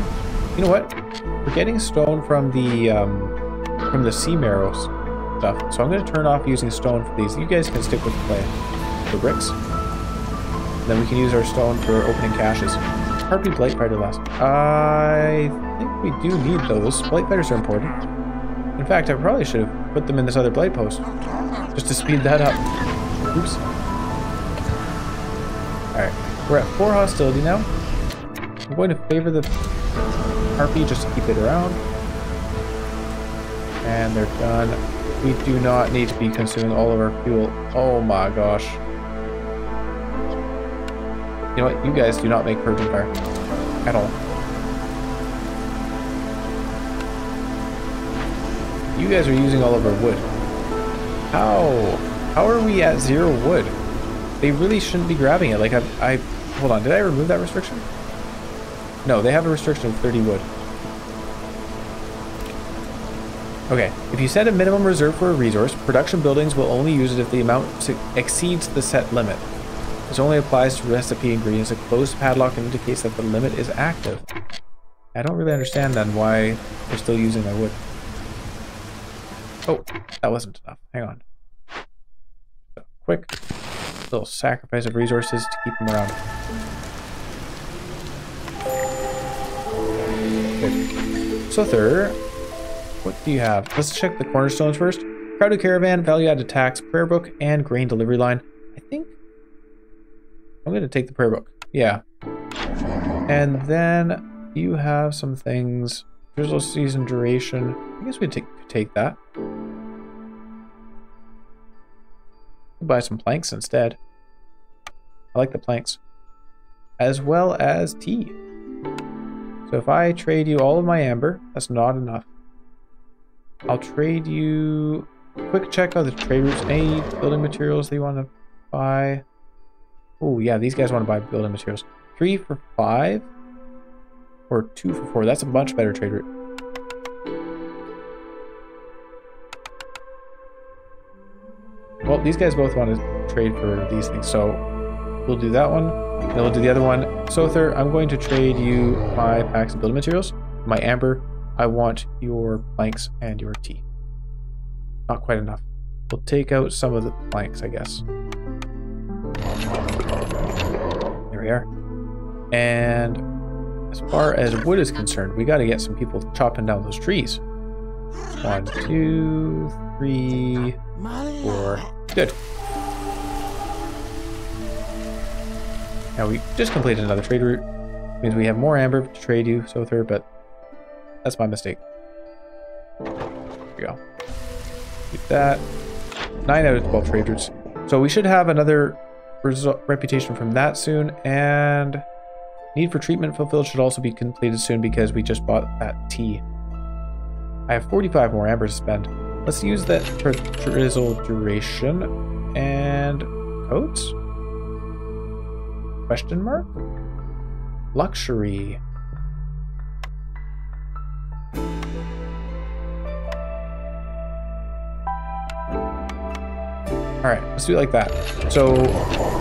You know what? We're getting stone from the sea marrows stuff. So I'm going to turn off using stone for these. You guys can stick with the play. The bricks. And then we can use our stone for opening caches. Harpy Blight Fighter last. I think we do need those. Blight Fighters are important. In fact, I probably should have put them in this other Blight post. Just to speed that up. Oops. Alright, we're at 4 hostility now. I'm going to favor the Harpy just to keep it around. And they're done. We do not need to be consuming all of our fuel. Oh my gosh. You know what? You guys do not make purging fire. At all. You guys are using all of our wood. How are we at 0 wood? They really shouldn't be grabbing it. Like, hold on, did I remove that restriction? No, they have a restriction of 30 wood. Okay, if you set a minimum reserve for a resource, production buildings will only use it if the amount exceeds the set limit. This only applies to recipe ingredients. A closed padlock indicates that the limit is active. I don't really understand then why they're still using my wood. Oh, that wasn't enough. Hang on. Quick little sacrifice of resources to keep them around. Good. So third, what do you have? Let's check the cornerstones first. Crowded caravan, value-added tax, prayer book, and grain delivery line. I think I'm going to take the prayer book. Yeah. And then you have some things. Drizzle season duration. I guess we could take that. Buy some planks instead. I like the planks. As well as tea. So if I trade you all of my amber, that's not enough. I'll trade you... Quick check of the trade routes. Any building materials that you want to buy? Oh yeah, these guys want to buy building materials. 3 for 5? Or 2 for 4. That's a much better trade route. Well, these guys both want to trade for these things, so we'll do that one. Then we'll do the other one. Sother, I'm going to trade you my packs of building materials. My amber, I want your planks and your tea. Not quite enough. We'll take out some of the planks, I guess. There we are. And as far as wood is concerned, we got to get some people chopping down those trees. 1, 2, 3, 4. Good. Now we just completed another trade route. Means we have more amber to trade you, Sother, but that's my mistake. There we go. Keep that. 9 out of 12 trade routes. So we should have another reputation from that soon, and need for treatment fulfilled should also be completed soon because we just bought that tea. I have 45 more amber to spend. Let's use that for drizzle duration and coats? Question mark? Luxury. Alright, let's do it like that. So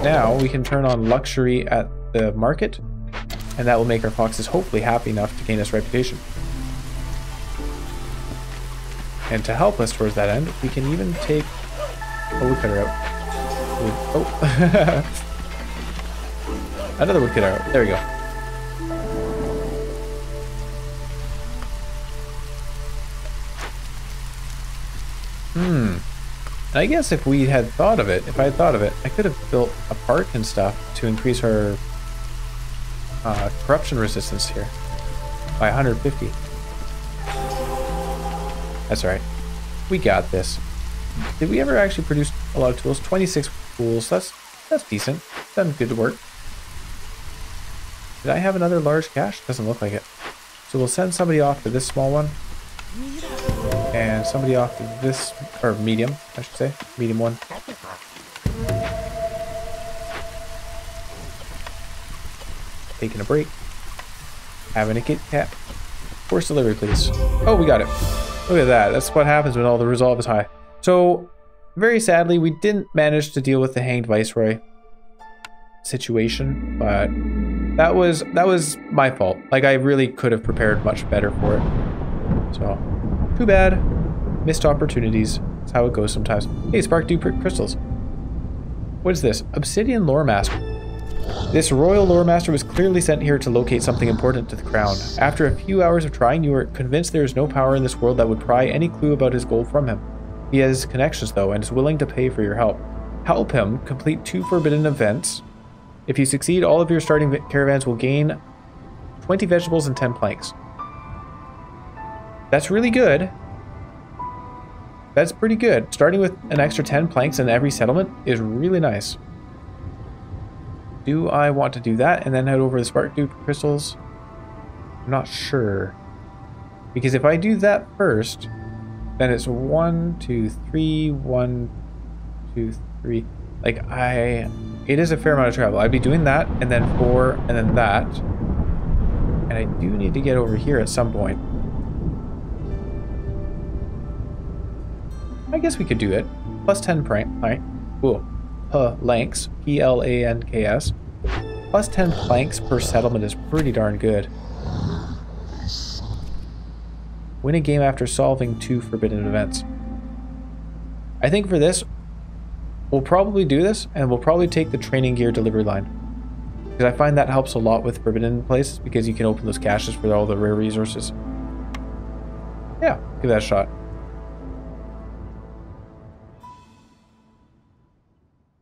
now we can turn on luxury at the market, and that will make our foxes hopefully happy enough to gain us reputation. And to help us towards that end, we can even take a woodcutter out. Oh. Another woodcutter out. There we go. And I guess if we had thought of it, I could have built a park and stuff to increase our corruption resistance here by 150. That's all right. We got this. Did we ever actually produce a lot of tools? 26 tools. That's decent. Done good work. Did I have another large cache? Doesn't look like it. So we'll send somebody off to this small one. And somebody off to this, or medium, I should say. Medium one. Taking a break. Having a Kit Kat. Force delivery, please. Oh, we got it. Look at that. That's what happens when all the resolve is high. So, very sadly, we didn't manage to deal with the Hanged Viceroy situation, but that was my fault. Like, I really could have prepared much better for it. So, too bad. Missed opportunities. That's how it goes sometimes. Hey, Spark Dew Crystals. What is this? Obsidian Lore Mask. This royal lore master was clearly sent here to locate something important to the crown. After a few hours of trying, you are convinced there is no power in this world that would pry any clue about his goal from him. He has connections, though, and is willing to pay for your help. Help him complete 2 forbidden events. If you succeed, all of your starting caravans will gain 20 vegetables and 10 planks. That's really good. That's pretty good. Starting with an extra 10 planks in every settlement is really nice. Do I want to do that and then head over to the Spark Dupe crystals? I'm not sure. Because if I do that first, then it's 1, 2, 3, 1, 2, 3. Like, it is a fair amount of travel. I'd be doing that, and then 4, and then that. And I do need to get over here at some point. I guess we could do it. Plus 10 plank. Alright. Cool. Planks. Planks. Plus 10 planks per settlement is pretty darn good. Win a game after solving 2 forbidden events. I think for this, we'll probably do this, and we'll probably take the training gear delivery line. Because I find that helps a lot with forbidden places, because you can open those caches for all the rare resources. Yeah, give that a shot.